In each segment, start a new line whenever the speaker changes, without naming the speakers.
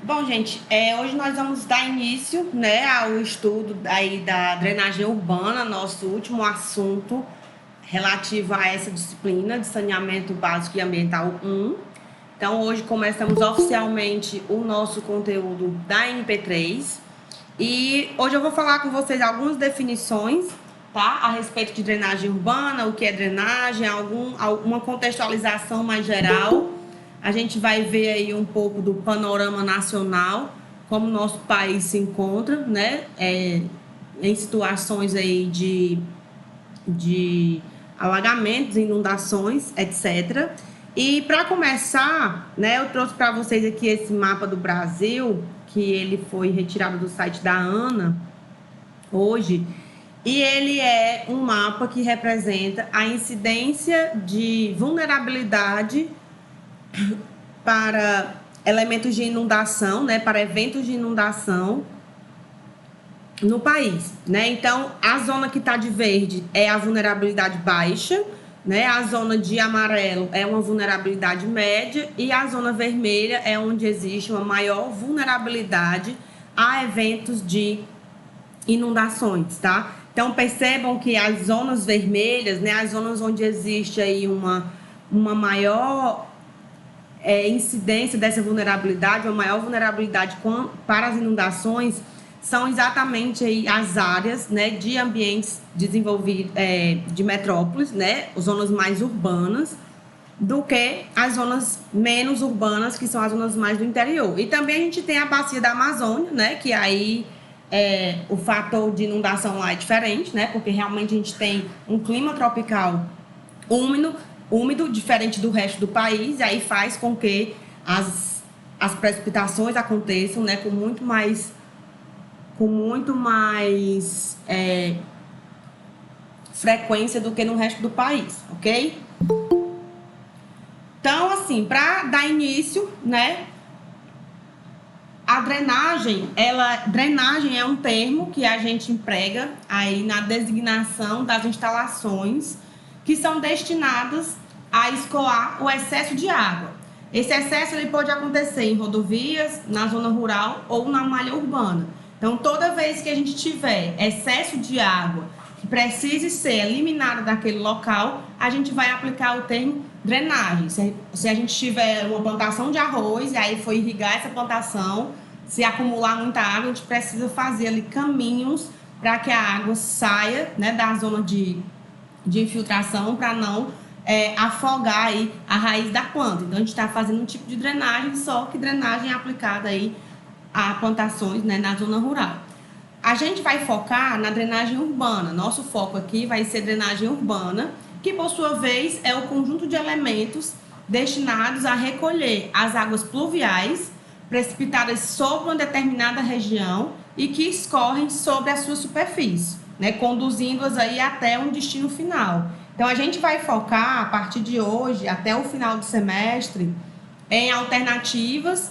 Bom, gente, hoje nós vamos dar início, né, ao estudo aí da drenagem urbana, nosso último assunto relativo a essa disciplina de saneamento básico e ambiental 1. Então, hoje começamos oficialmente o nosso conteúdo da MP3 e hoje eu vou falar com vocês algumas definições, tá, a respeito de drenagem urbana, o que é drenagem, alguma contextualização mais geral. A gente vai ver aí um pouco do panorama nacional, como o nosso país se encontra, né, em situações aí de alagamentos, inundações, etc. E para começar, né, eu trouxe para vocês aqui esse mapa do Brasil, que ele foi retirado do site da ANA hoje, e ele é um mapa que representa a incidência de vulnerabilidade para elementos de inundação, né, para eventos de inundação no país, né? Então, a zona que está de verde é a vulnerabilidade baixa, né? A zona de amarelo é uma vulnerabilidade média e a zona vermelha é onde existe uma maior vulnerabilidade a eventos de inundações, tá? Então, percebam que as zonas vermelhas, né, as zonas onde existe aí uma maior incidência dessa vulnerabilidade, uma maior vulnerabilidade para as inundações, são exatamente aí as áreas, né, de ambientes desenvolvidos, de metrópoles, né, zonas mais urbanas, do que as zonas menos urbanas, que são as zonas mais do interior. E também a gente tem a bacia da Amazônia, né, que aí o fator de inundação lá é diferente, né, porque realmente a gente tem um clima tropical úmido, diferente do resto do país, e aí faz com que as precipitações aconteçam, né, com muito mais frequência do que no resto do país, ok? Então, assim, para dar início, né, a drenagem é um termo que a gente emprega aí na designação das instalações que são destinadas a escoar o excesso de água. Esse excesso ele pode acontecer em rodovias, na zona rural ou na malha urbana. Então, toda vez que a gente tiver excesso de água que precise ser eliminada daquele local, a gente vai aplicar o termo drenagem. Se a gente tiver uma plantação de arroz e aí for irrigar essa plantação, se acumular muita água, a gente precisa fazer ali caminhos para que a água saia, né, da zona de infiltração, para não afogar aí a raiz da planta. Então, a gente está fazendo um tipo de drenagem, só que drenagem aplicada aí a plantações, né, na zona rural. A gente vai focar na drenagem urbana. Nosso foco aqui vai ser drenagem urbana, que por sua vez é o conjunto de elementos destinados a recolher as águas pluviais precipitadas sobre uma determinada região e que escorrem sobre a sua superfície, né, conduzindo-as aí até um destino final. Então, a gente vai focar, a partir de hoje, até o final do semestre, em alternativas,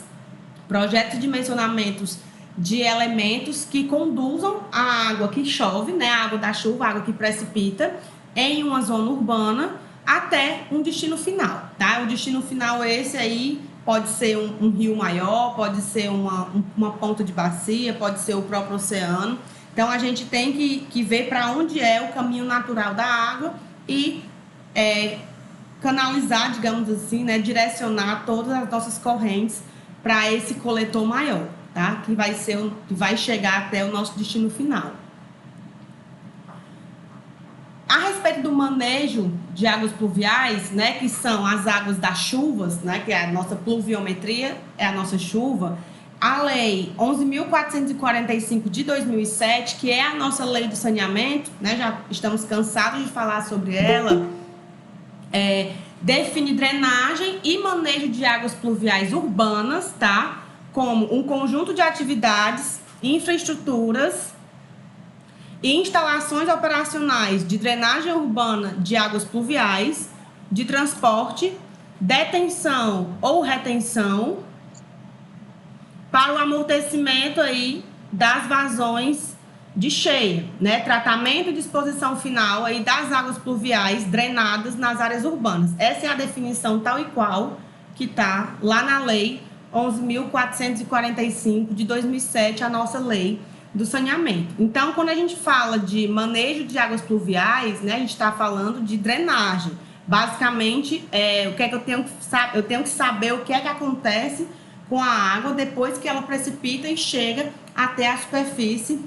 projetos de dimensionamentos de elementos que conduzam a água que chove, né, a água da chuva, a água que precipita, em uma zona urbana até um destino final, tá? O destino final esse aí pode ser um rio maior, pode ser uma ponta de bacia, pode ser o próprio oceano. Então, a gente tem que ver para onde é o caminho natural da água e canalizar, digamos assim, né, direcionar todas as nossas correntes para esse coletor maior, tá? Que vai chegar até o nosso destino final. A respeito do manejo de águas pluviais, né, que são as águas das chuvas, né, que é a nossa pluviometria, é a nossa chuva, a Lei 11.445 de 2007, que é a nossa lei do saneamento, né, já estamos cansados de falar sobre ela, define drenagem e manejo de águas pluviais urbanas, tá? Como um conjunto de atividades, infraestruturas e instalações operacionais de drenagem urbana de águas pluviais, de transporte, detenção ou retenção, para o amortecimento aí das vazões de cheia, né? Tratamento e disposição final aí das águas pluviais drenadas nas áreas urbanas. Essa é a definição tal e qual que está lá na lei 11.445 de 2007, a nossa lei do saneamento. Então, quando a gente fala de manejo de águas pluviais, né, a gente está falando de drenagem. Basicamente, o que é que eu tenho que saber o que é que acontece com a água depois que ela precipita e chega até a superfície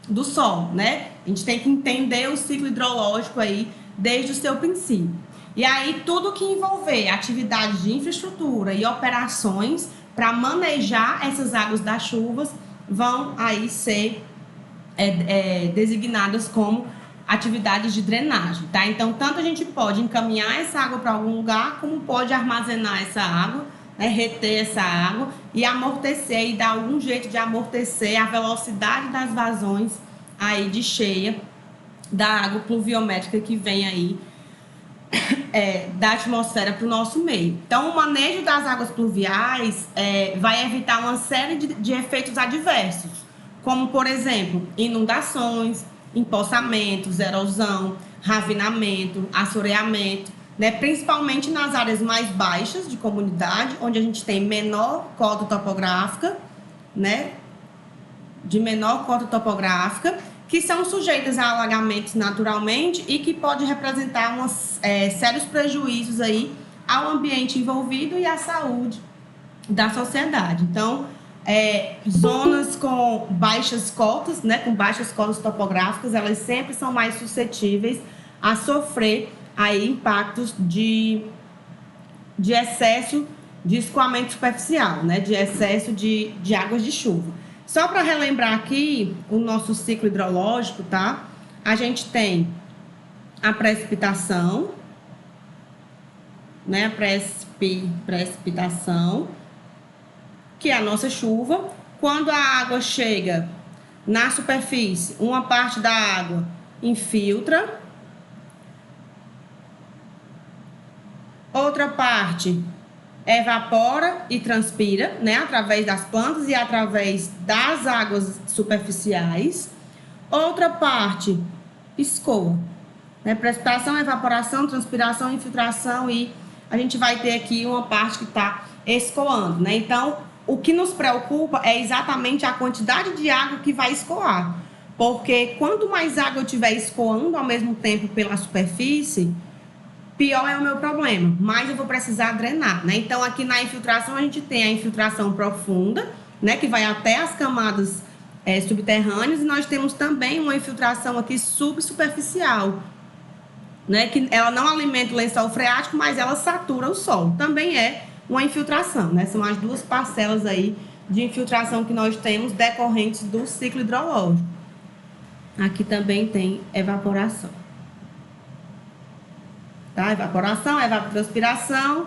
do solo, né? A gente tem que entender o ciclo hidrológico aí desde o seu princípio. E aí, tudo que envolver atividades de infraestrutura e operações para manejar essas águas das chuvas vão aí ser designadas como atividades de drenagem, tá? Então, tanto a gente pode encaminhar essa água para algum lugar, como pode armazenar essa água, né, reter essa água e amortecer, e dar algum jeito de amortecer a velocidade das vazões aí de cheia da água pluviométrica que vem aí da atmosfera para o nosso meio. Então, o manejo das águas pluviais vai evitar uma série de efeitos adversos, como, por exemplo, inundações, empoçamentos, erosão, ravinamento, assoreamento, né? Principalmente nas áreas mais baixas de comunidade, onde a gente tem menor cota topográfica, né? De menor cota topográfica, que são sujeitas a alagamentos naturalmente e que pode representar sérios prejuízos aí ao ambiente envolvido e à saúde da sociedade. Então, zonas com baixas cotas, né, com baixas cotas topográficas, elas sempre são mais suscetíveis a sofrer aí impactos de excesso de escoamento superficial, né, de excesso de águas de chuva. Só para relembrar aqui o nosso ciclo hidrológico, tá? A gente tem a precipitação, né? A precipitação, que é a nossa chuva. Quando a água chega na superfície, uma parte da água infiltra, outra parte evapora e transpira, né, através das plantas e através das águas superficiais. Outra parte escoa, né, precipitação, evaporação, transpiração, infiltração, e a gente vai ter aqui uma parte que está escoando, né? Então, o que nos preocupa é exatamente a quantidade de água que vai escoar, porque quanto mais água eu estiver escoando ao mesmo tempo pela superfície, pior é o meu problema, mais eu vou precisar drenar, né? Então, aqui na infiltração, a gente tem a infiltração profunda, né, que vai até as camadas subterrâneas, e nós temos também uma infiltração aqui subsuperficial, né, que ela não alimenta o lençol freático, mas ela satura o solo. Também é uma infiltração, né? São as duas parcelas aí de infiltração que nós temos decorrentes do ciclo hidrológico. Aqui também tem evaporação. Tá? Evaporação, evapotranspiração.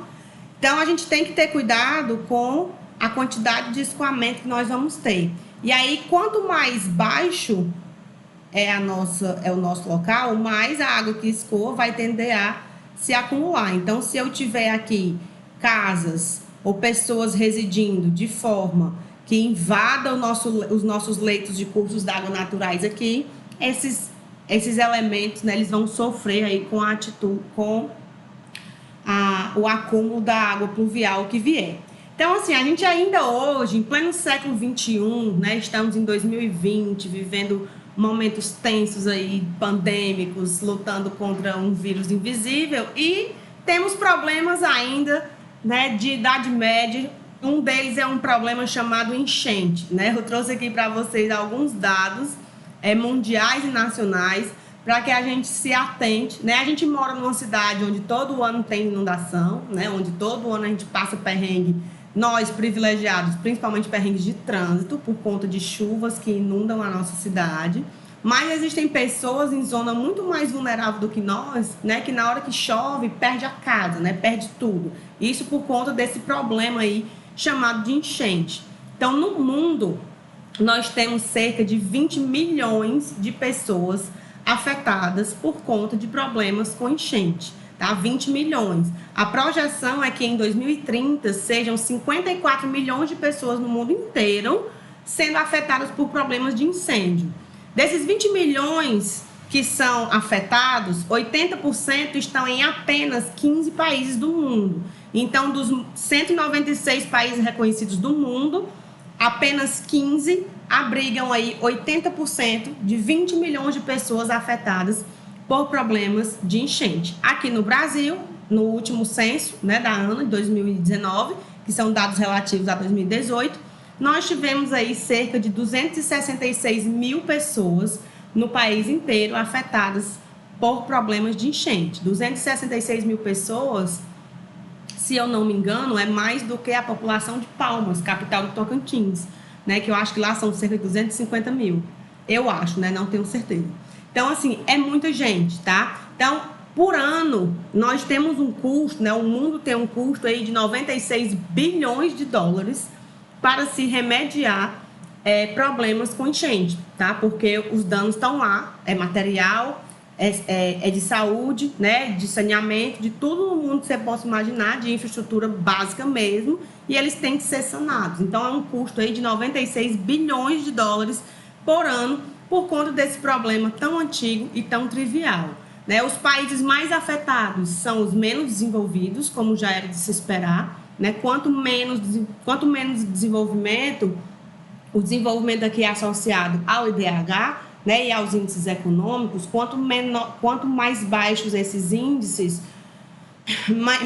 Então, a gente tem que ter cuidado com a quantidade de escoamento que nós vamos ter. E aí, quanto mais baixo é o nosso local, mais a água que escoa vai tender a se acumular. Então, se eu tiver aqui casas ou pessoas residindo de forma que invada os nossos leitos de cursos d'água naturais aqui, esses elementos, né, eles vão sofrer aí com o acúmulo da água pluvial que vier. Então, assim, a gente ainda hoje, em pleno século XXI, né, estamos em 2020, vivendo momentos tensos aí, pandêmicos, lutando contra um vírus invisível, e temos problemas ainda, né, de Idade Média. Um deles é um problema chamado enchente, né? Eu trouxe aqui para vocês alguns dados mundiais e nacionais para que a gente se atente, né? A gente mora numa cidade onde todo ano tem inundação, né? Onde todo ano a gente passa perrengue, nós privilegiados, principalmente perrengues de trânsito, por conta de chuvas que inundam a nossa cidade. Mas existem pessoas em zona muito mais vulnerável do que nós, né? Que na hora que chove, perde a casa, né? Perde tudo. Isso por conta desse problema aí chamado de enchente. Então, no mundo, nós temos cerca de 20 milhões de pessoas afetadas por conta de problemas com enchente, tá? 20 milhões. A projeção é que em 2030 sejam 54 milhões de pessoas no mundo inteiro sendo afetadas por problemas de incêndio. Desses 20 milhões que são afetados, 80% estão em apenas 15 países do mundo. Então, dos 196 países reconhecidos do mundo, apenas 15 abrigam aí 80% de 20 milhões de pessoas afetadas por problemas de enchente. Aqui no Brasil, no último censo, né, da ANA, de 2019, que são dados relativos a 2018, nós tivemos aí cerca de 266 mil pessoas no país inteiro afetadas por problemas de enchente. 266 mil pessoas, se eu não me engano, é mais do que a população de Palmas, capital do Tocantins, né? Que eu acho que lá são cerca de 250 mil. Eu acho, né? Não tenho certeza. Então, assim, é muita gente, tá? Então, por ano, nós temos um custo, né? O mundo tem um custo aí de 96 bilhões de dólares para se remediar problemas com enchente, tá? Porque os danos estão lá, é material, é de saúde, né? De saneamento, de tudo no mundo que você possa imaginar, de infraestrutura básica mesmo, e eles têm que ser sanados. Então, é um custo aí de 96 bilhões de dólares por ano, por conta desse problema tão antigo e tão trivial, né? Os países mais afetados são os menos desenvolvidos, como já era de se esperar, né? Quanto menos desenvolvimento, o desenvolvimento aqui é associado ao IDH, né, e aos índices econômicos, quanto mais baixos esses índices,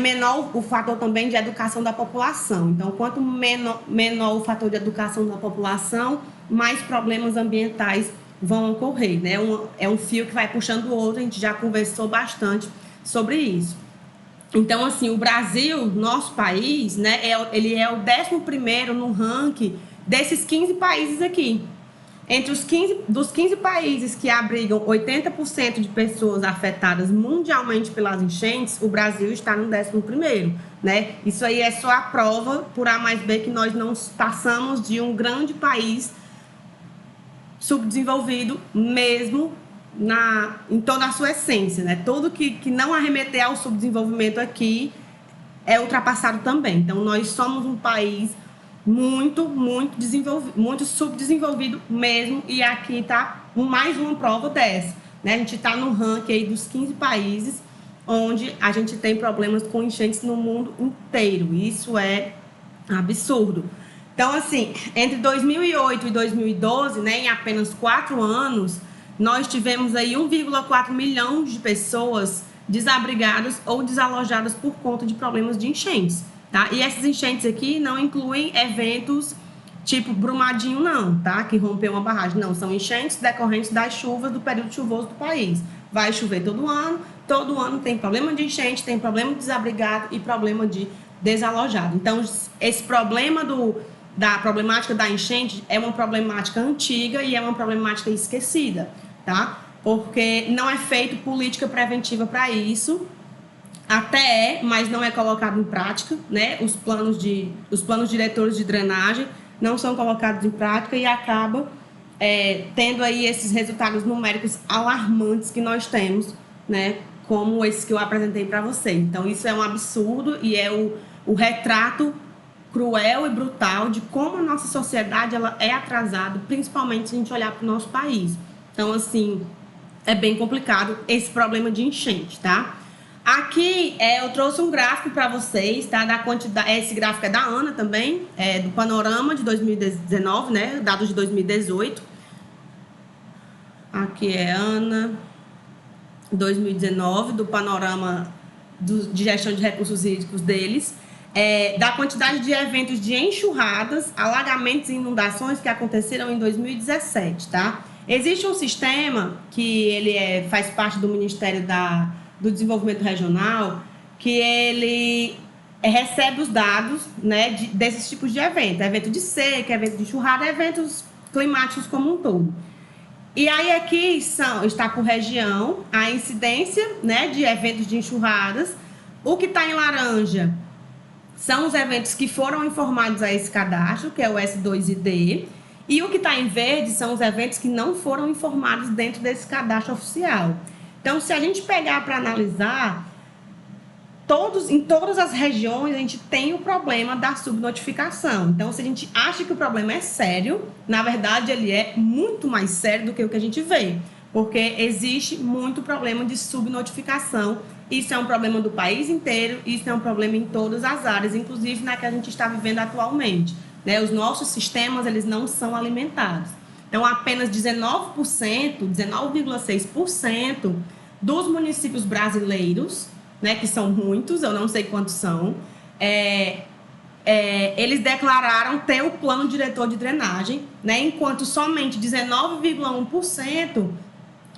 menor o fator também de educação da população. Então, quanto menor o fator de educação da população, mais problemas ambientais vão ocorrer, né? É um fio que vai puxando o outro, a gente já conversou bastante sobre isso. Então, assim, o Brasil, nosso país, né, ele é o 11º no ranking desses 15 países aqui. Entre dos 15 países que abrigam 80% de pessoas afetadas mundialmente pelas enchentes, o Brasil está no 11º, né? Isso aí é só a prova, por A mais B, que nós não passamos de um grande país subdesenvolvido mesmo em toda a sua essência, né? Tudo que não arremeter ao subdesenvolvimento aqui é ultrapassado também. Então, nós somos um país muito subdesenvolvido mesmo, e aqui está mais uma prova dessa, né? A gente está no ranking aí dos 15 países onde a gente tem problemas com enchentes no mundo inteiro. Isso é absurdo. Então, assim, entre 2008 e 2012, né, em apenas 4 anos, nós tivemos aí 1,4 milhão de pessoas desabrigadas ou desalojadas por conta de problemas de enchentes, tá? E essas enchentes aqui não incluem eventos tipo Brumadinho, não, tá? Que rompeu uma barragem. Não, são enchentes decorrentes das chuvas do período chuvoso do país. Vai chover todo ano tem problema de enchente, tem problema de desabrigado e problema de desalojado. Então, esse problema da problemática da enchente é uma problemática antiga e é uma problemática esquecida, tá? Porque não é feita política preventiva para isso. Até mas não é colocado em prática, né? Os planos diretores de drenagem não são colocados em prática e acaba tendo aí esses resultados numéricos alarmantes que nós temos, né? Como esse que eu apresentei para vocês. Então, isso é um absurdo e é o retrato cruel e brutal de como a nossa sociedade ela é atrasada, principalmente se a gente olhar para o nosso país. Então, assim, é bem complicado esse problema de enchente, tá? Aqui eu trouxe um gráfico para vocês, tá? Da quantidade, esse gráfico é da ANA também, do panorama de 2019, né? Dados de 2018. Aqui é ANA 2019, do panorama de gestão de recursos hídricos deles. Da quantidade de eventos de enxurradas, alagamentos e inundações que aconteceram em 2017, tá? Existe um sistema que ele faz parte do Ministério do Desenvolvimento Regional, que ele recebe os dados, né, desses tipos de evento de seca, evento de enxurrada, eventos climáticos como um todo. E aí aqui está por região a incidência, né, de eventos de enxurradas. O que está em laranja são os eventos que foram informados a esse cadastro, que é o S2ID, e o que está em verde são os eventos que não foram informados dentro desse cadastro oficial. Então, se a gente pegar para analisar, em todas as regiões a gente tem o problema da subnotificação. Então, se a gente acha que o problema é sério, na verdade ele é muito mais sério do que o que a gente vê. porque existe muito problema de subnotificação. Isso é um problema do país inteiro, isso é um problema em todas as áreas, inclusive na que a gente está vivendo atualmente, né? Os nossos sistemas, eles não são alimentados. Então, apenas 19%, 19,6% dos municípios brasileiros, né, que são muitos, eu não sei quantos são, eles declararam ter o plano diretor de drenagem, né, enquanto somente 19,1%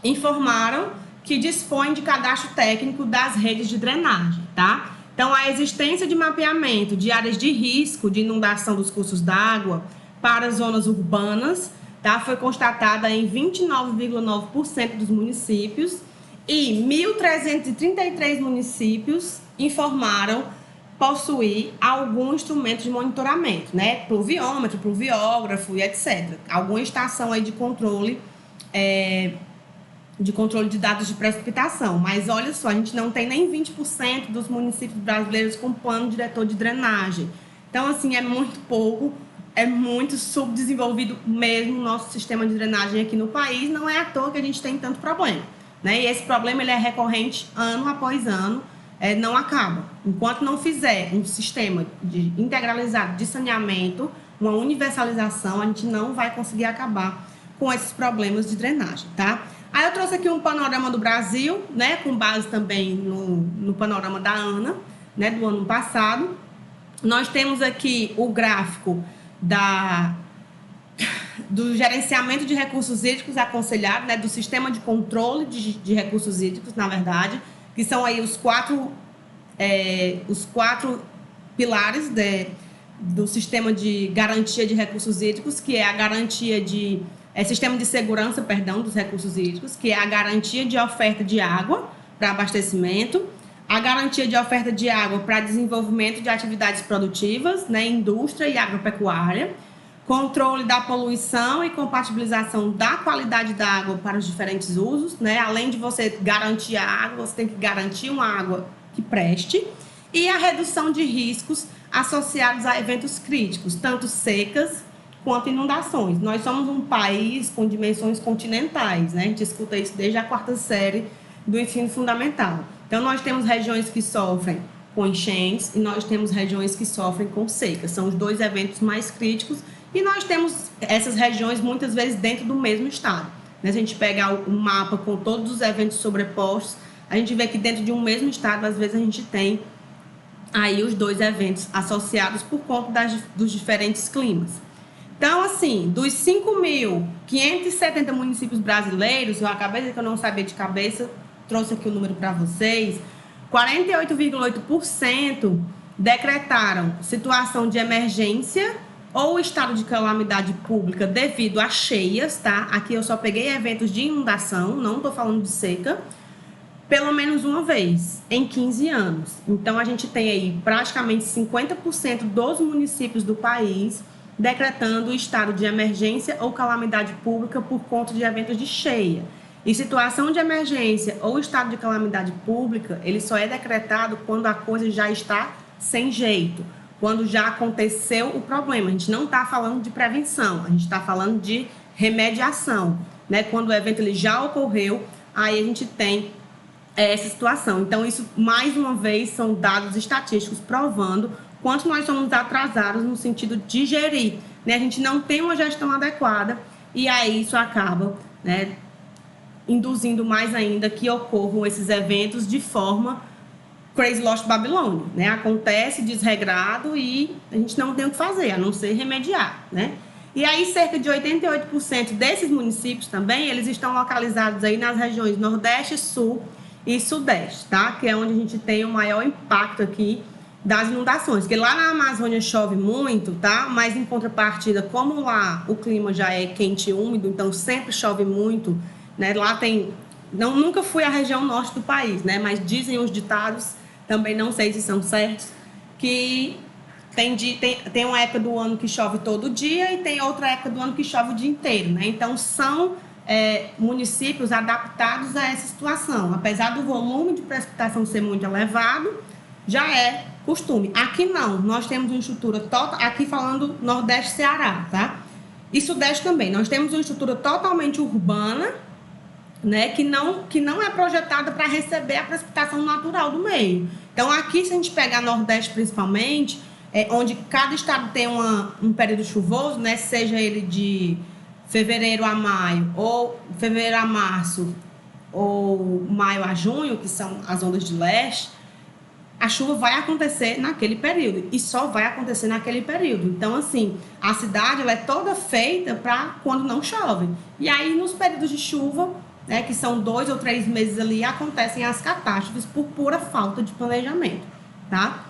informaram que dispõem de cadastro técnico das redes de drenagem, tá? Então, a existência de mapeamento de áreas de risco de inundação dos cursos d'água para zonas urbanas, tá, foi constatada em 29,9% dos municípios e 1.333 municípios informaram possuir algum instrumento de monitoramento, né? Pluviômetro, pluviógrafo e etc. Alguma estação aí de controle de dados de precipitação. Mas olha só, a gente não tem nem 20% dos municípios brasileiros com plano diretor de drenagem. Então, assim, é muito pouco, é muito subdesenvolvido mesmo o nosso sistema de drenagem aqui no país. Não é à toa que a gente tem tanto problema, né? E esse problema ele é recorrente ano após ano, não acaba. Enquanto não fizer um sistema integralizado de saneamento, uma universalização, a gente não vai conseguir acabar com esses problemas de drenagem, tá? Aí eu trouxe aqui um panorama do Brasil, né, com base também no panorama da ANA, né, do ano passado. Nós temos aqui o gráfico do gerenciamento de recursos hídricos aconselhado, né, do sistema de controle de recursos hídricos, na verdade, que são aí os quatro pilares do sistema de garantia de recursos hídricos, que é a garantia de sistema de segurança, dos recursos hídricos, que é a garantia de oferta de água para abastecimento, a garantia de oferta de água para desenvolvimento de atividades produtivas, né, indústria e agropecuária, controle da poluição e compatibilização da qualidade da água para os diferentes usos, né? Além de você garantir a água, você tem que garantir uma água que preste, e a redução de riscos associados a eventos críticos, tanto secas quanto inundações. Nós somos um país com dimensões continentais, né? A gente escuta isso desde a 4ª série do ensino fundamental. Então, nós temos regiões que sofrem com enchentes e nós temos regiões que sofrem com secas. São os dois eventos mais críticos e nós temos essas regiões muitas vezes dentro do mesmo estado. Se a gente pegar o mapa com todos os eventos sobrepostos, a gente vê que dentro de um mesmo estado, às vezes a gente tem aí os dois eventos associados por conta dos diferentes climas. Então, assim, dos 5.570 municípios brasileiros, eu acabei de dizer que eu não sabia de cabeça, trouxe aqui o número para vocês, 48,8% decretaram situação de emergência ou estado de calamidade pública devido a cheias, tá? Aqui eu só peguei eventos de inundação, não estou falando de seca, pelo menos uma vez em 15 anos. Então, a gente tem aí praticamente 50% dos municípios do país decretando o estado de emergência ou calamidade pública por conta de eventos de cheia. E situação de emergência ou estado de calamidade pública, ele só é decretado quando a coisa já está sem jeito, quando já aconteceu o problema. A gente não está falando de prevenção, a gente está falando de remediação, né? Quando o evento ele já ocorreu, aí a gente tem essa situação. Então, isso, mais uma vez, são dados estatísticos provando quanto nós somos atrasados no sentido de gerir, né? A gente não tem uma gestão adequada e aí isso acaba, né, induzindo mais ainda que ocorram esses eventos de forma Crazy Lost Babylon, né? Acontece desregrado e a gente não tem o que fazer, a não ser remediar, né? E aí cerca de 88% desses municípios também, eles estão localizados aí nas regiões Nordeste, Sul e Sudeste, tá? Que é onde a gente tem o maior impacto aqui das inundações, porque lá na Amazônia chove muito, tá? Mas em contrapartida, como lá o clima já é quente e úmido, então sempre chove muito, né? Lá tem... nunca fui à região norte do país, né? Mas dizem os ditados, também não sei se são certos, que tem uma época do ano que chove todo dia e tem outra época do ano que chove o dia inteiro, né? Então são municípios adaptados a essa situação. Apesar do volume de precipitação ser muito elevado, já é costume. Aqui não, nós temos uma estrutura total, aqui falando Nordeste Ceará, tá? E Sudeste também, nós temos uma estrutura totalmente urbana né, que não é projetada para receber a precipitação natural do meio. Então, aqui, se a gente pegar Nordeste principalmente, onde cada estado tem um período chuvoso, né, seja ele de fevereiro a maio, ou fevereiro a março, ou maio a junho, que são as ondas de leste, a chuva vai acontecer naquele período e só vai acontecer naquele período. Então, assim, a cidade ela é toda feita para quando não chove. E aí, nos períodos de chuva, né, que são 2 ou 3 meses ali, acontecem as catástrofes por pura falta de planejamento, tá?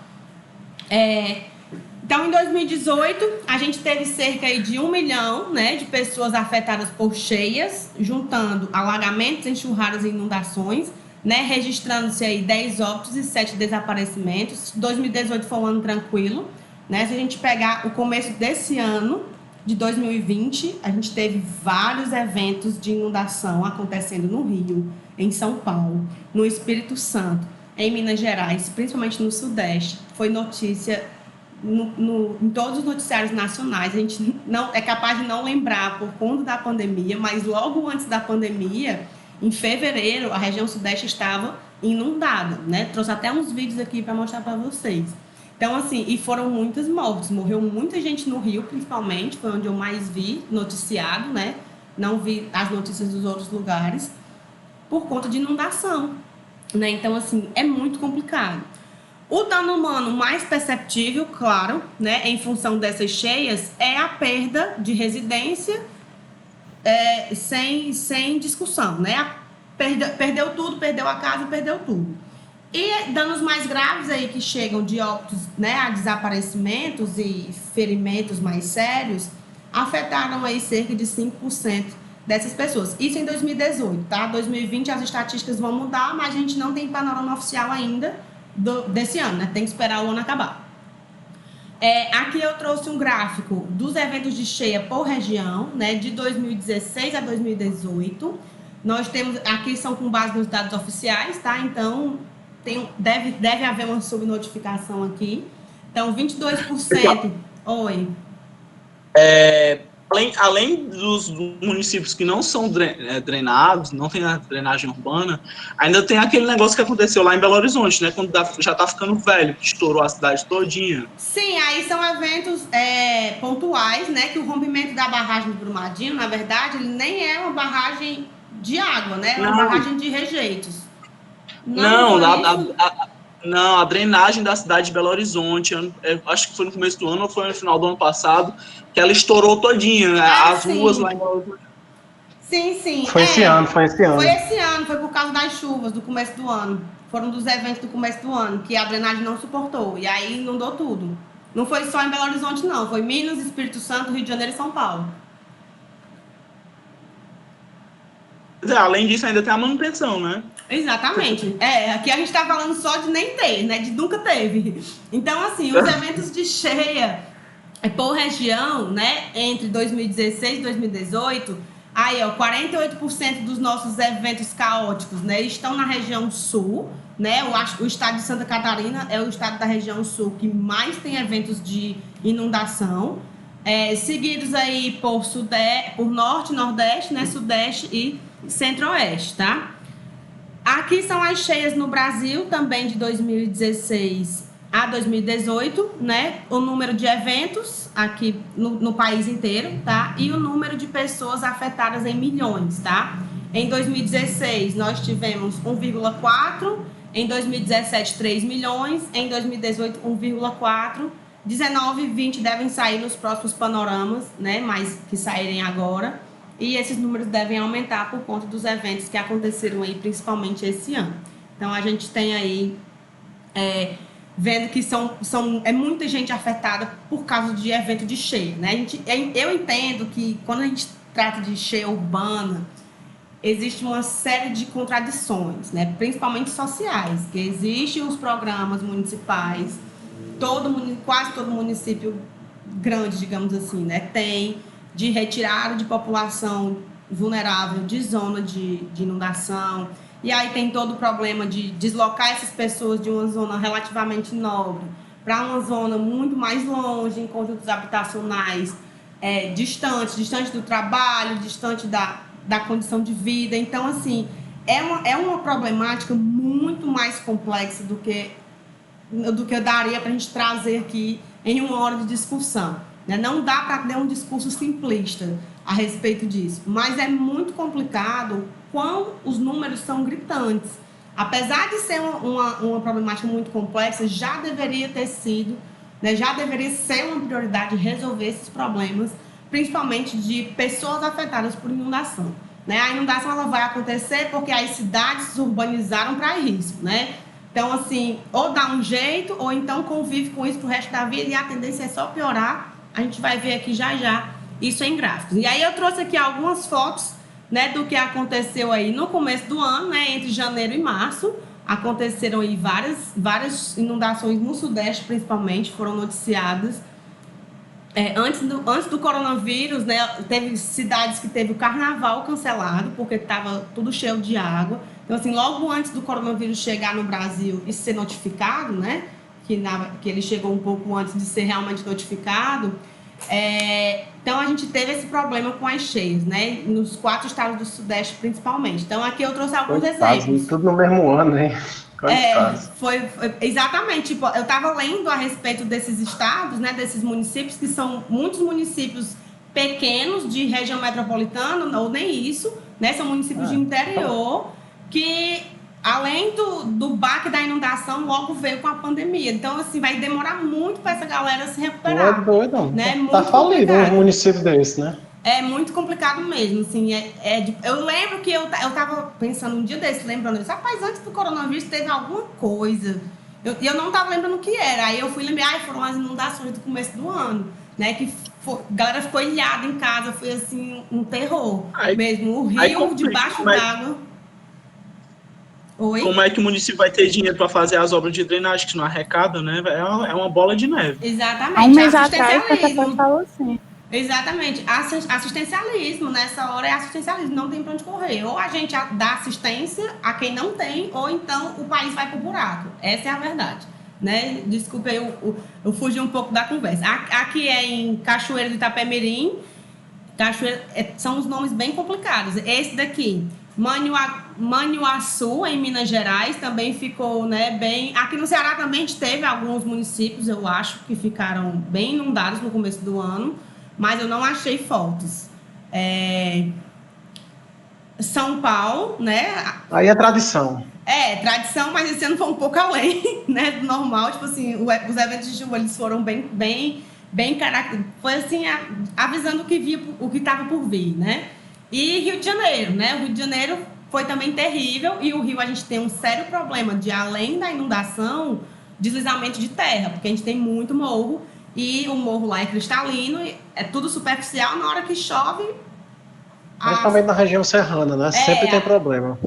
Então, em 2018, a gente teve cerca de 1 milhão, né, de pessoas afetadas por cheias, juntando alagamentos, enxurradas e inundações, né, registrando-se aí 10 óbitos e 7 desaparecimentos. 2018 foi um ano tranquilo, né? Se a gente pegar o começo desse ano, de 2020, a gente teve vários eventos de inundação acontecendo no Rio, em São Paulo, no Espírito Santo, em Minas Gerais, principalmente no Sudeste. Foi notícia em todos os noticiários nacionais. A gente não é capaz de não lembrar por conta da pandemia, mas logo antes da pandemia, em fevereiro, a região Sudeste estava inundada, né? Trouxe até uns vídeos aqui para mostrar para vocês. Então, assim, e foram muitas mortes. Morreu muita gente no Rio, principalmente, foi onde eu mais vi noticiado, né? Não vi as notícias dos outros lugares, por conta de inundação, né? Então, assim, é muito complicado. O dano humano mais perceptível, claro, né, em função dessas cheias, é a perda de residência, sem discussão, né? Perdeu tudo, perdeu a casa, perdeu tudo. E danos mais graves aí que chegam de óbitos, né, a desaparecimentos e ferimentos mais sérios, afetaram aí cerca de 5% dessas pessoas. Isso em 2018, tá? 2020 as estatísticas vão mudar, mas a gente não tem panorama oficial ainda desse ano, né? Tem que esperar o ano acabar. Aqui eu trouxe um gráfico dos eventos de cheia por região, né, de 2016 a 2018. Nós temos, aqui são com base nos dados oficiais, tá? Então, deve haver uma subnotificação aqui. Então, 22%. Oi.
Além dos municípios que não são drenados, não tem a drenagem urbana, ainda tem aquele negócio que aconteceu lá em Belo Horizonte, né? Quando já tá ficando velho, que estourou a cidade todinha.
Sim, aí são eventos pontuais, né? Que o rompimento da barragem do Brumadinho, na verdade, ele nem é uma barragem de água, né? É uma barragem de rejeitos.
Não, a drenagem da cidade de Belo Horizonte, acho que foi no começo do ano ou foi no final do ano passado, que ela estourou todinha, as ruas lá em Belo Horizonte.
Sim.
Foi esse ano.
Foi por causa das chuvas do começo do ano. Foram dos eventos do começo do ano, que a drenagem não suportou, e aí inundou tudo. Não foi só em Belo Horizonte, não. Foi Minas, Espírito Santo, Rio de Janeiro e São Paulo.
Além disso, ainda tem a manutenção, né?
Exatamente. Aqui a gente tá falando só de nem ter, né? De nunca teve. Então, assim, os eventos de cheia por região, né? Entre 2016 e 2018, aí, ó, 48% dos nossos eventos caóticos, né? Estão na região sul, né? O estado de Santa Catarina é o estado da região sul que mais tem eventos de inundação. Seguidos aí por norte, nordeste, né? Sudeste e centro-oeste, tá? Aqui são as cheias no Brasil, também de 2016 a 2018, né? O número de eventos aqui no país inteiro, tá? E o número de pessoas afetadas em milhões, tá? Em 2016, nós tivemos 1,4, em 2017, 3 milhões, em 2018, 1,4, 19 e 20 devem sair nos próximos panoramas, né? Mas que saírem agora. E esses números devem aumentar por conta dos eventos que aconteceram aí, principalmente esse ano. Então, a gente tem aí, vendo que é muita gente afetada por causa de evento de cheia, né? Eu entendo que quando a gente trata de cheia urbana, existe uma série de contradições, né? Principalmente sociais, que existem os programas municipais, quase todo município grande, digamos assim, né? Tem de retirada de população vulnerável de zona de inundação. E aí tem todo o problema de deslocar essas pessoas de uma zona relativamente nobre para uma zona muito mais longe, em conjuntos habitacionais distante do trabalho, distante da condição de vida. Então, assim, é uma problemática muito mais complexa do que eu daria para a gente trazer aqui em uma hora de discussão. Né? Não dá para ter um discurso simplista a respeito disso, mas é muito complicado quando os números são gritantes. Apesar de ser uma problemática muito complexa, já deveria ter sido, né, já deveria ser uma prioridade resolver esses problemas, principalmente de pessoas afetadas por inundação. Né? A inundação ela vai acontecer porque as cidades se urbanizaram para isso, né? Então, assim, ou dá um jeito, ou então convive com isso pro resto da vida e a tendência é só piorar. A gente vai ver aqui já isso em gráficos. E aí eu trouxe aqui algumas fotos, né, do que aconteceu aí no começo do ano, né, entre janeiro e março. Aconteceram aí várias inundações no Sudeste, principalmente, foram noticiadas. Antes do coronavírus, né, teve cidades que teve o carnaval cancelado, porque estava tudo cheio de água. Então, assim, logo antes do coronavírus chegar no Brasil e ser notificado, né, que ele chegou um pouco antes de ser realmente notificado, então a gente teve esse problema com as cheias, né, nos 4 estados do Sudeste principalmente. Então, aqui eu trouxe alguns exemplos.
Tudo no mesmo ano, hein?
Foi exatamente, tipo, eu estava lendo a respeito desses estados, né, desses municípios, que são muitos municípios pequenos de região metropolitana, ou nem isso, né, são municípios de interior, que além do baque da inundação, logo veio com a pandemia. Então, assim, vai demorar muito para essa galera se recuperar.
Não é doido, não.
Né?
Tá falido um município desse, né?
É muito complicado mesmo, assim, eu lembro que eu tava pensando um dia desse, lembrando isso, rapaz, antes do coronavírus teve alguma coisa, e eu não tava lembrando o que era, aí eu fui lembrar, foram as inundações do começo do ano, né, que a galera ficou ilhada em casa, foi assim, um terror mesmo, o rio debaixo d'água. Oi?
Como é que o município vai ter dinheiro para fazer as obras de drenagem que não arrecada, né? É uma bola de neve.
Exatamente.
Há um mês atrás, você falou assim.
Exatamente. Assistencialismo, nessa hora é assistencialismo, não tem pra onde correr. Ou a gente dá assistência a quem não tem, ou então o país vai pro buraco. Essa é a verdade. Né? Desculpa, eu fugi um pouco da conversa. Aqui é em Cachoeira do Itapemirim. São os nomes bem complicados. Esse daqui, Manhuaçu, em Minas Gerais, também ficou, né, bem... Aqui no Ceará também teve alguns municípios, eu acho, que ficaram bem inundados no começo do ano, mas eu não achei fotos. São Paulo, né?
Aí é tradição.
Tradição, mas esse ano foi um pouco além, né, do normal. Tipo assim, os eventos de chuva, eles foram bem foi assim, avisando o que estava por vir, né? E Rio de Janeiro, né? O Rio de Janeiro foi também terrível, e o Rio a gente tem um sério problema de, além da inundação, deslizamento de terra, porque a gente tem muito morro, e o morro lá é cristalino, é tudo superficial, na hora que chove...
Principalmente na região serrana, né? Sempre tem problema.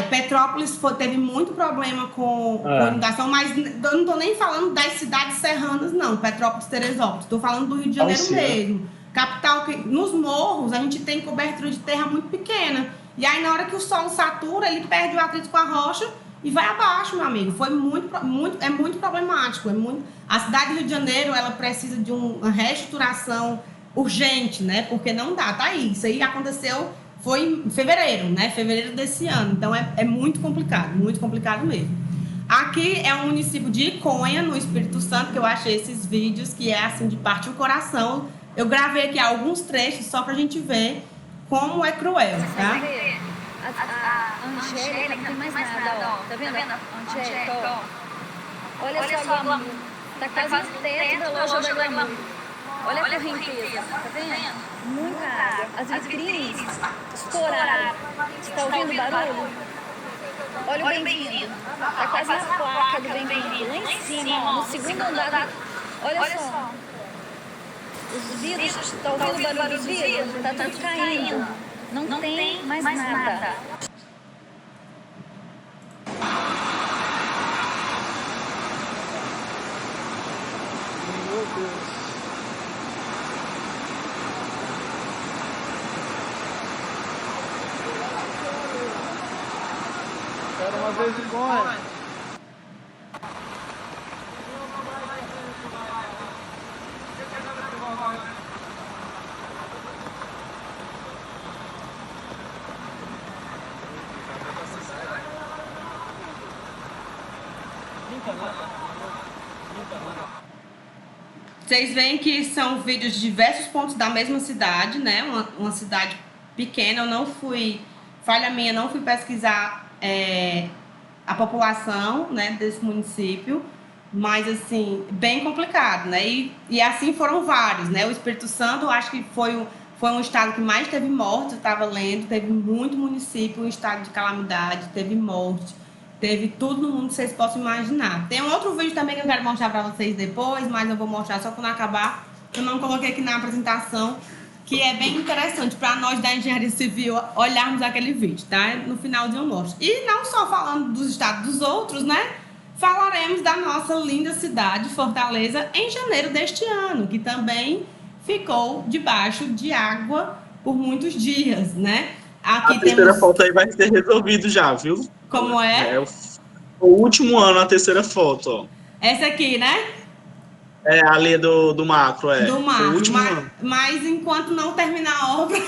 Petrópolis teve muito problema com inundação, mas eu não estou nem falando das cidades serranas, não. Petrópolis, Teresópolis. Estou falando do Rio de Janeiro mesmo. Capital, nos morros, a gente tem cobertura de terra muito pequena. E aí, na hora que o solo satura, ele perde o atrito com a rocha e vai abaixo, meu amigo. Foi muito problemático. A cidade do Rio de Janeiro, ela precisa de uma reestruturação urgente, né? Porque não dá, tá aí. Isso aí aconteceu, foi em fevereiro, né? Fevereiro desse ano. Então é muito complicado mesmo. Aqui é um município de Iconha, no Espírito Santo, que eu achei esses vídeos, que é assim, de partir o coração. Eu gravei aqui alguns trechos só pra gente ver como é cruel, tá?
A Angélica não tem mais nada, ó. Tá vendo? Angélica, ó. Olha só, Glamour. Tá quase no teto da loja da Glamour. Olha a correnteza, tá vendo? Muita água. As vitrines estouraram. Você tá ouvindo o barulho? Olha o bem-vindo. Tá quase na placa do bem-vindo. Lá em cima, ó, no segundo andar. Olha só. Os vidros, tá ouvindo o barulho dos vidros? Tá tudo caindo. Não tem mais nada.
Meu Deus. Era uma vez em Goiás.
Vocês veem que são vídeos de diversos pontos da mesma cidade, né? Uma cidade pequena. Eu não fui, falha minha, não fui pesquisar a população, né, desse município, mas assim, bem complicado, né? E assim foram vários, né? O Espírito Santo, acho que foi um estado que mais teve mortes, eu estava lendo, teve muito município em estado de calamidade, teve morte, teve tudo no mundo que vocês possam imaginar. Tem um outro vídeo também que eu quero mostrar para vocês depois, mas eu vou mostrar só quando acabar. Eu não coloquei aqui na apresentação, que é bem interessante para nós da engenharia civil olharmos aquele vídeo, tá? No finalzinho eu mostro. E não só falando dos estados dos outros, né? Falaremos da nossa linda cidade, Fortaleza, em janeiro deste ano, que também ficou debaixo de água por muitos dias, né? Aqui
a terceira foto aí vai ser resolvido já, viu?
Como é?
É o último ano, a terceira foto, ó.
Essa aqui, né?
É, ali do macro, é.
Do
Foi o
macro,
último ano.
mas enquanto não terminar a obra,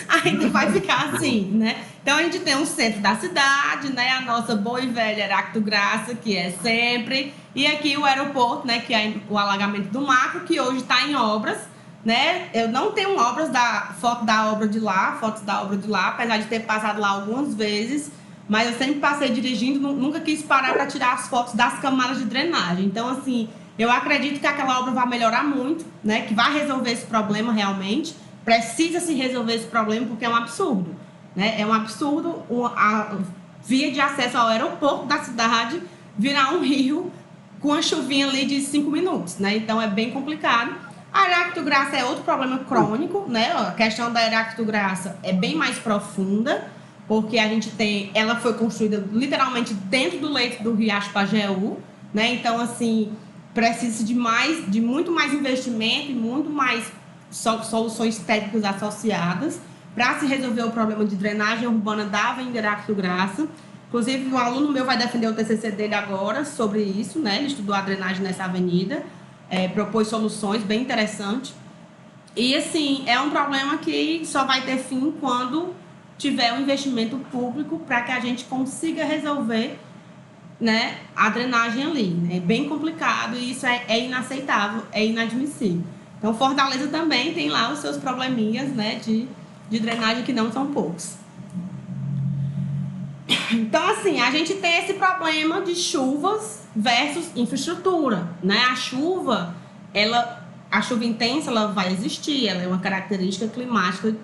ainda vai ficar assim, né? Então a gente tem o centro da cidade, né? A nossa boa e velha Heráclito Graça, que é sempre, e aqui o aeroporto, né? Que é o alagamento do macro, que hoje está em obras, né? Eu não tenho fotos da obra de lá, apesar de ter passado lá algumas vezes, mas eu sempre passei dirigindo, nunca quis parar para tirar as fotos das camadas de drenagem. Então, assim, eu acredito que aquela obra vai melhorar muito, né? Que vai resolver esse problema realmente. Precisa se resolver esse problema porque é um absurdo, né? É um absurdo a via de acesso ao aeroporto da cidade virar um rio com a chuvinha ali de 5 minutos, né? Então é bem complicado. A Heráclito Graça é outro problema crônico, né? A questão da Heráclito Graça é bem mais profunda, porque a gente tem, ela foi construída literalmente dentro do leito do Riacho Pajeú, né? Então, assim, precisa de muito mais investimento e muito mais soluções técnicas associadas para se resolver o problema de drenagem urbana da Avenida Heráclito Graça. Inclusive, um aluno meu vai defender o TCC dele agora sobre isso, né? Ele estudou a drenagem nessa avenida, propôs soluções bem interessantes. E, assim, é um problema que só vai ter fim quando tiver um investimento público para que a gente consiga resolver, né, a drenagem ali. É bem complicado e isso é inaceitável, é inadmissível. Então, Fortaleza também tem lá os seus probleminhas, né, de drenagem que não são poucos. Então, assim, a gente tem esse problema de chuvas versus infraestrutura, né? A chuva intensa, ela vai existir, ela é uma característica climática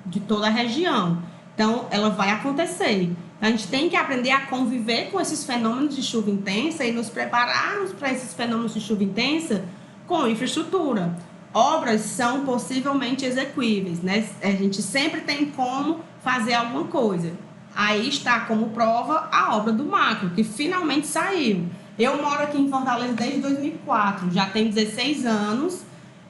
de toda a região. Então, ela vai acontecer. A gente tem que aprender a conviver com esses fenômenos de chuva intensa e nos prepararmos para esses fenômenos de chuva intensa com infraestrutura. Obras são possivelmente execuíveis, né? A gente sempre tem como fazer alguma coisa. Aí está como prova a obra do macro, que finalmente saiu. Eu moro aqui em Fortaleza desde 2004, já tem 16 anos.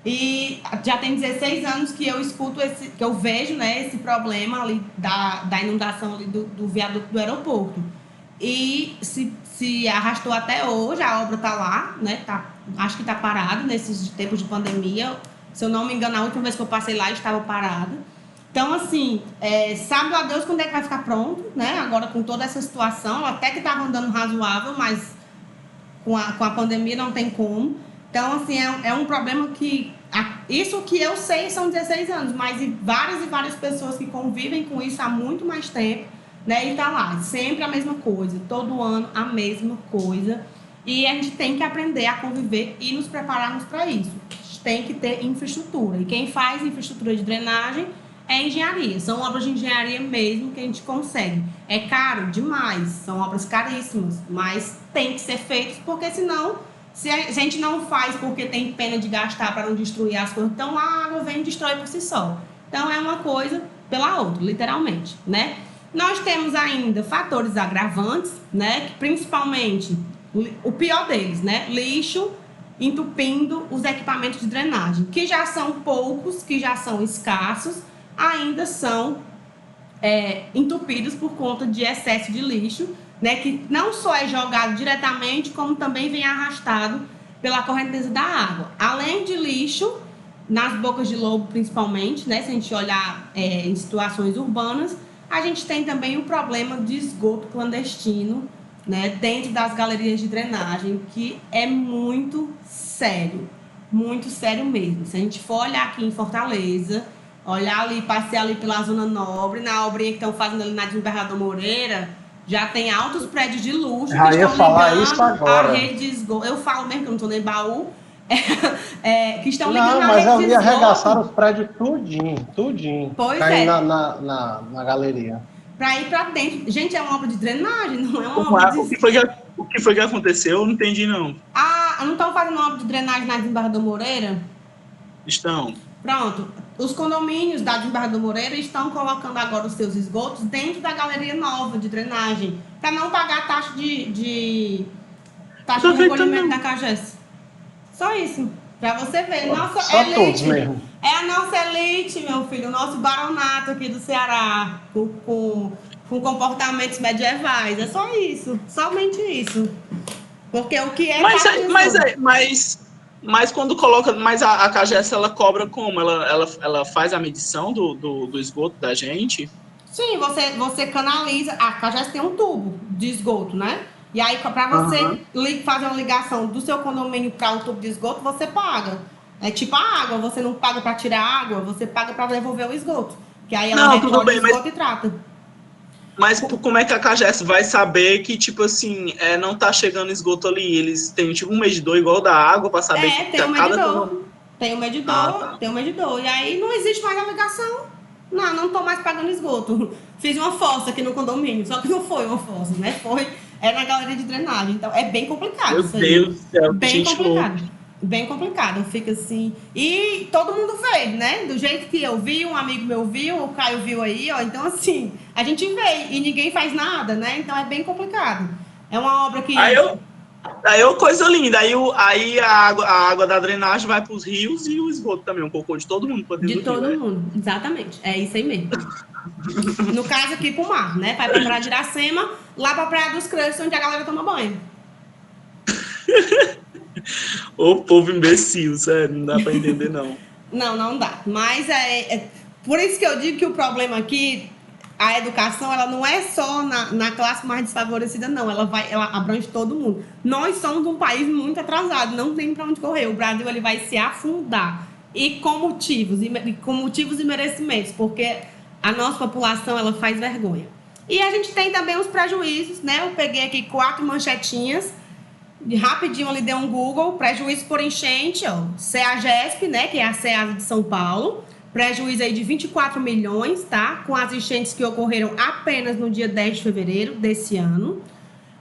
E já tem 16 anos que eu escuto que eu vejo, né, esse problema ali da inundação ali do viaduto do aeroporto. E se arrastou até hoje, a obra está lá, né? Acho que está parada nesses tempos de pandemia. Se eu não me engano, a última vez que eu passei lá estava parada. Então, assim, sabe lá Deus quando é que vai ficar pronto, né? Agora com toda essa situação, até que estava andando razoável, mas com a pandemia não tem como. Então, assim, é um problema que... Isso que eu sei são 16 anos, mas e várias pessoas que convivem com isso há muito mais tempo, né? E tá lá, sempre a mesma coisa, todo ano a mesma coisa. E a gente tem que aprender a conviver e nos prepararmos para isso. A gente tem que ter infraestrutura. E quem faz infraestrutura de drenagem é engenharia. São obras de engenharia mesmo que a gente consegue. É caro demais, são obras caríssimas, mas tem que ser feitas, porque senão... Se a gente não faz porque tem pena de gastar para não destruir as coisas, então a água vem e destrói por si só. Então é uma coisa pela outra, literalmente, né? Nós temos ainda fatores agravantes, né? Que principalmente, o pior deles, né? Lixo entupindo os equipamentos de drenagem, que já são poucos, que já são escassos, ainda são entupidos por conta de excesso de lixo, né, que não só é jogado diretamente, como também vem arrastado pela correnteza da água. Além de lixo, nas bocas de lobo principalmente, né, se a gente olhar em situações urbanas, a gente tem também o problema de esgoto clandestino, né, dentro das galerias de drenagem, que é muito sério mesmo. Se a gente for olhar aqui em Fortaleza, olhar ali, passear ali pela Zona Nobre, na obrinha que estão fazendo ali na Desembargador Moreira, já tem altos prédios de luxo que
Já ia
estão
falar isso
ligando a
agora.
rede de esgoto. Eu falo mesmo que eu não estou nem baú. Que estão
Não,
ligando a
mas
rede de
ali arregaçaram
esgoto.
os prédios tudinho.
Pois
Caindo
é.
na galeria.
Para ir para dentro. Gente, é uma obra de drenagem, não é uma
Como
obra
é?
de...
O que foi que aconteceu? Eu não entendi, não.
Ah, não estão fazendo uma obra de drenagem na Desembargador Moreira?
Estão.
Pronto. Os condomínios da Desembargador Moreira estão colocando agora os seus esgotos dentro da galeria nova de drenagem, para não pagar taxa de recolhimento da CAGES. Só isso. Para você ver. Nossa
Só
elite.
todos mesmo.
É a nossa elite, meu filho. O nosso baronato aqui do Ceará. Com comportamentos medievais. É só isso. Somente isso. Porque o que é...
Mas quando coloca... Mas a CAGES, ela cobra como? Ela faz a medição do esgoto da gente?
Sim, você canaliza. A CAGES tem um tubo de esgoto, né? E aí, para você fazer uma ligação do seu condomínio para o tubo de esgoto, você paga. É tipo a água, você não paga para tirar água, você paga para devolver o esgoto. Que aí ela recolhe o esgoto e trata.
Mas como é que a CAGES vai saber que, tipo assim, não tá chegando esgoto ali? Eles têm tipo um medidor igual da água para saber que
tem um medidor. Tem um medidor,
tá.
tem um medidor. E aí não existe mais a ligação. Não tô mais pagando esgoto. Fiz uma fossa aqui no condomínio, só que não foi uma fossa, né? É na galeria de drenagem. Então é bem complicado.
Meu Deus do céu,
bem complicado. Bem complicado, fica assim. E todo mundo vê, né? Do jeito que eu vi, um amigo meu viu, o Caio viu aí, ó. Então, assim, a gente vê e ninguém faz nada, né? Então é bem complicado. É uma obra que.
Aí coisa linda. Aí a água da drenagem vai para os rios e o esgoto também, um pouco de todo mundo.
De todo mundo, exatamente. É isso aí mesmo. No caso aqui pro mar, né? Vai pra Praia de Iracema, lá pra Praia dos Crushes, onde a galera toma banho.
Ô povo imbecil, sério, não dá pra entender, não.
Não dá. Mas por isso que eu digo que o problema aqui, a educação, ela não é só na classe mais desfavorecida, não. Ela abrange todo mundo. Nós somos um país muito atrasado, não tem pra onde correr. O Brasil ele vai se afundar. E com motivos e merecimentos, porque a nossa população ela faz vergonha. E a gente tem também os prejuízos, né? Eu peguei aqui 4 manchetinhas. Rapidinho ali dei um Google, prejuízo por enchente, ó, CEAGESP, né, que é a CEASA de São Paulo, prejuízo aí de 24 milhões, tá, com as enchentes que ocorreram apenas no dia 10 de fevereiro desse ano.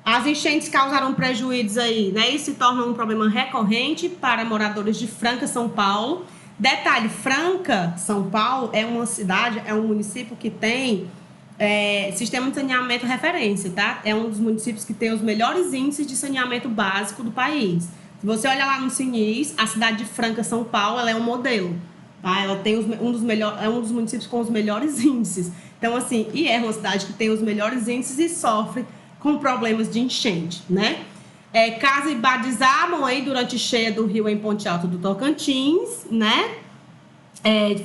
As enchentes causaram prejuízos aí, né, e se tornam um problema recorrente para moradores de Franca, São Paulo. Detalhe, Franca, São Paulo, é uma cidade, é um município que tem... sistema de saneamento referência, tá? É um dos municípios que tem os melhores índices de saneamento básico do país. Se você olhar lá no CINIS, a cidade de Franca, São Paulo, ela é um modelo, tá? Ela tem um dos municípios com os melhores índices. Então, assim, e é uma cidade que tem os melhores índices e sofre com problemas de enchente, né? Casa e bar desabam aí durante cheia do rio em Ponte Alta do Tocantins, né?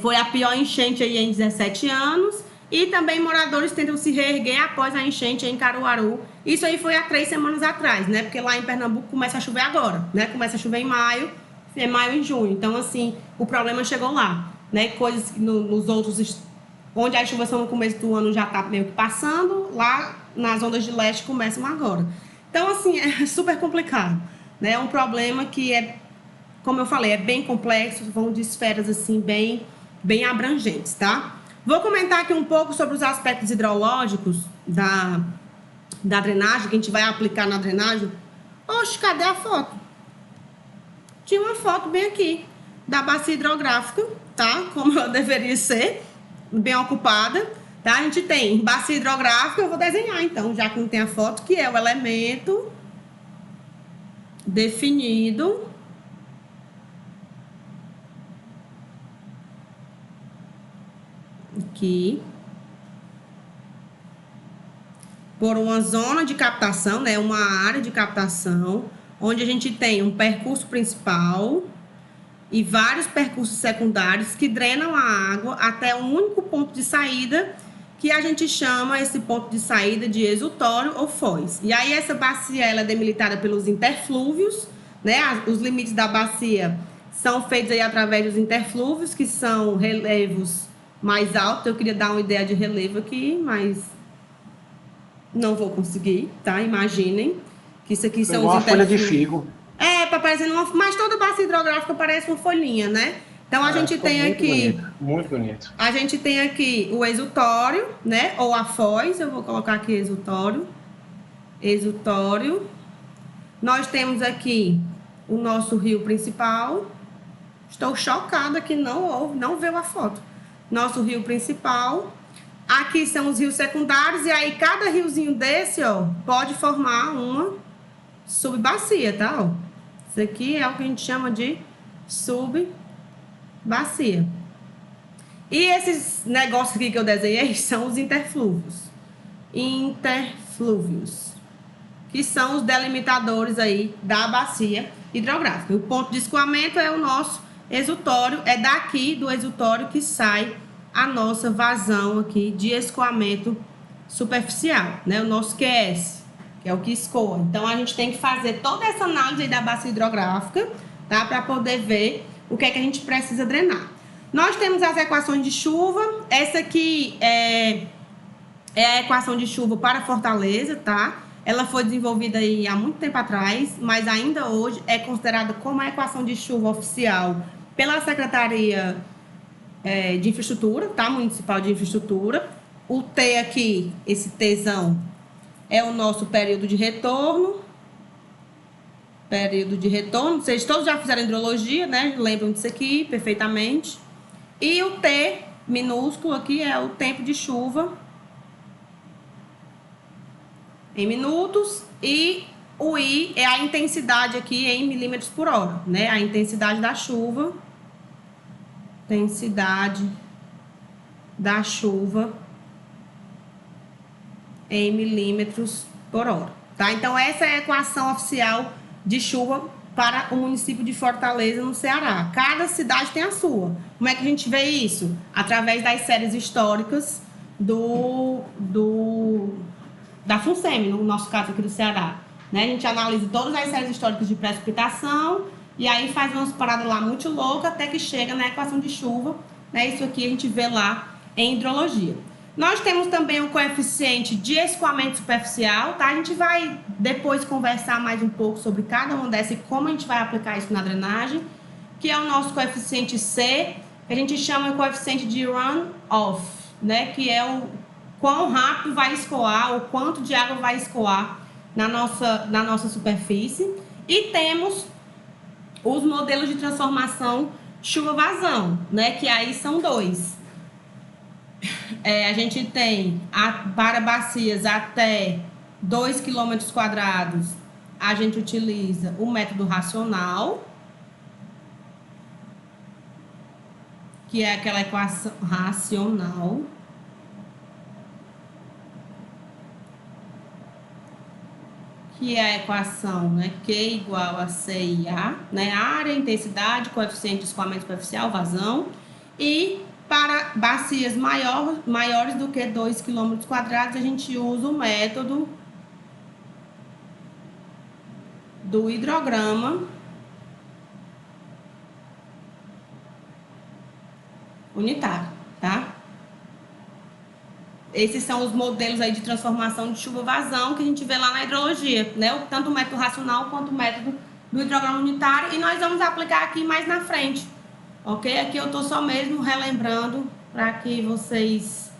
Foi a pior enchente aí em 17 anos. E também moradores tentam se reerguer após a enchente em Caruaru. Isso aí foi há 3 semanas atrás, né? Porque lá em Pernambuco começa a chover agora, né? Começa a chover em maio e junho. Então, assim, o problema chegou lá, né? Coisas que nos outros... Onde as chuvas são no começo do ano já tá meio que passando, lá nas ondas de leste começam agora. Então, assim, é super complicado, né? É um problema que como eu falei, é bem complexo, vão de esferas, assim, bem abrangentes, tá? Vou comentar aqui um pouco sobre os aspectos hidrológicos da drenagem, que a gente vai aplicar na drenagem. Oxe, cadê a foto? Tinha uma foto bem aqui, da bacia hidrográfica, tá? Como ela deveria ser, bem ocupada, tá? A gente tem bacia hidrográfica, eu vou desenhar então, já que não tem a foto, que é o elemento definido aqui por uma zona de captação, né, uma área de captação, onde a gente tem um percurso principal e vários percursos secundários que drenam a água até um único ponto de saída que a gente chama esse ponto de saída de exutório ou foz. E aí essa bacia ela é delimitada pelos interflúvios, né? Os limites da bacia são feitos aí através dos interflúvios, que são relevos mais altos. Eu queria dar uma ideia de relevo aqui, mas não vou conseguir, tá? Imaginem que isso aqui são
igual
os
uma folha de
interflúvios.
figo.
Tá parecendo uma... Mas toda bacia hidrográfica parece uma folhinha, né? Então, a gente
Ficou
tem
muito
aqui...
bonito, muito bonito.
A gente tem aqui o exutório, né? Ou a foz. Eu vou colocar aqui exutório. Exutório. Nós temos aqui o nosso rio principal. Estou chocada que não veio a foto. Nosso rio principal. Aqui são os rios secundários. E aí, cada riozinho desse, ó, pode formar uma subbacia, tá? Ó. Isso aqui é o que a gente chama de subbacia. E esses negócios aqui que eu desenhei são os interflúvios. Interflúvios. Que são os delimitadores aí da bacia hidrográfica. O ponto de escoamento é o nosso exutório. É daqui do exutório que sai a nossa vazão aqui de escoamento superficial, né? O nosso QS, que é o que escoa. Então, a gente tem que fazer toda essa análise aí da bacia hidrográfica, tá? Para poder ver o que é que a gente precisa drenar. Nós temos as equações de chuva. Essa aqui é a equação de chuva para Fortaleza, tá? Ela foi desenvolvida aí há muito tempo atrás, mas ainda hoje é considerada como a equação de chuva oficial pela Secretaria de Infraestrutura, tá? Municipal de Infraestrutura. O T aqui, esse Tzão, é o nosso período de retorno. Período de retorno. Vocês todos já fizeram hidrologia, né? Lembram disso aqui perfeitamente. E o T minúsculo aqui é o tempo de chuva em minutos. E o I é a intensidade aqui em milímetros por hora, né? A intensidade da chuva. Intensidade da chuva em milímetros por hora, tá? Então, essa é a equação oficial de chuva para o município de Fortaleza, no Ceará. Cada cidade tem a sua. Como é que a gente vê isso? Através das séries históricas da FUNSEMI, no nosso caso aqui do Ceará. Né? A gente analisa todas as séries históricas de precipitação e aí faz umas paradas lá muito loucas até que chega na equação de chuva. Né? Isso aqui a gente vê lá em hidrologia. Nós temos também o coeficiente de escoamento superficial, tá? A gente vai depois conversar mais um pouco sobre cada uma dessas e como a gente vai aplicar isso na drenagem, que é o nosso coeficiente C, que a gente chama de coeficiente de run-off, né? Que é o quão rápido vai escoar, o quanto de água vai escoar na nossa superfície. E temos os modelos de transformação chuva-vazão, né? Que aí são dois. A gente tem para bacias até 2 km quadrados, a gente utiliza o método racional, que é aquela equação racional, que é a equação, né, Q igual a CIA, né, área, intensidade, coeficiente de escoamento superficial, vazão, e para bacias maiores do que 2 km quadrados, a gente usa o método do hidrograma unitário, tá? Esses são os modelos aí de transformação de chuva-vazão que a gente vê lá na hidrologia, né? Tanto o método racional quanto o método do hidrograma unitário, e nós vamos aplicar aqui mais na frente. Ok? Aqui eu estou só mesmo relembrando para que vocês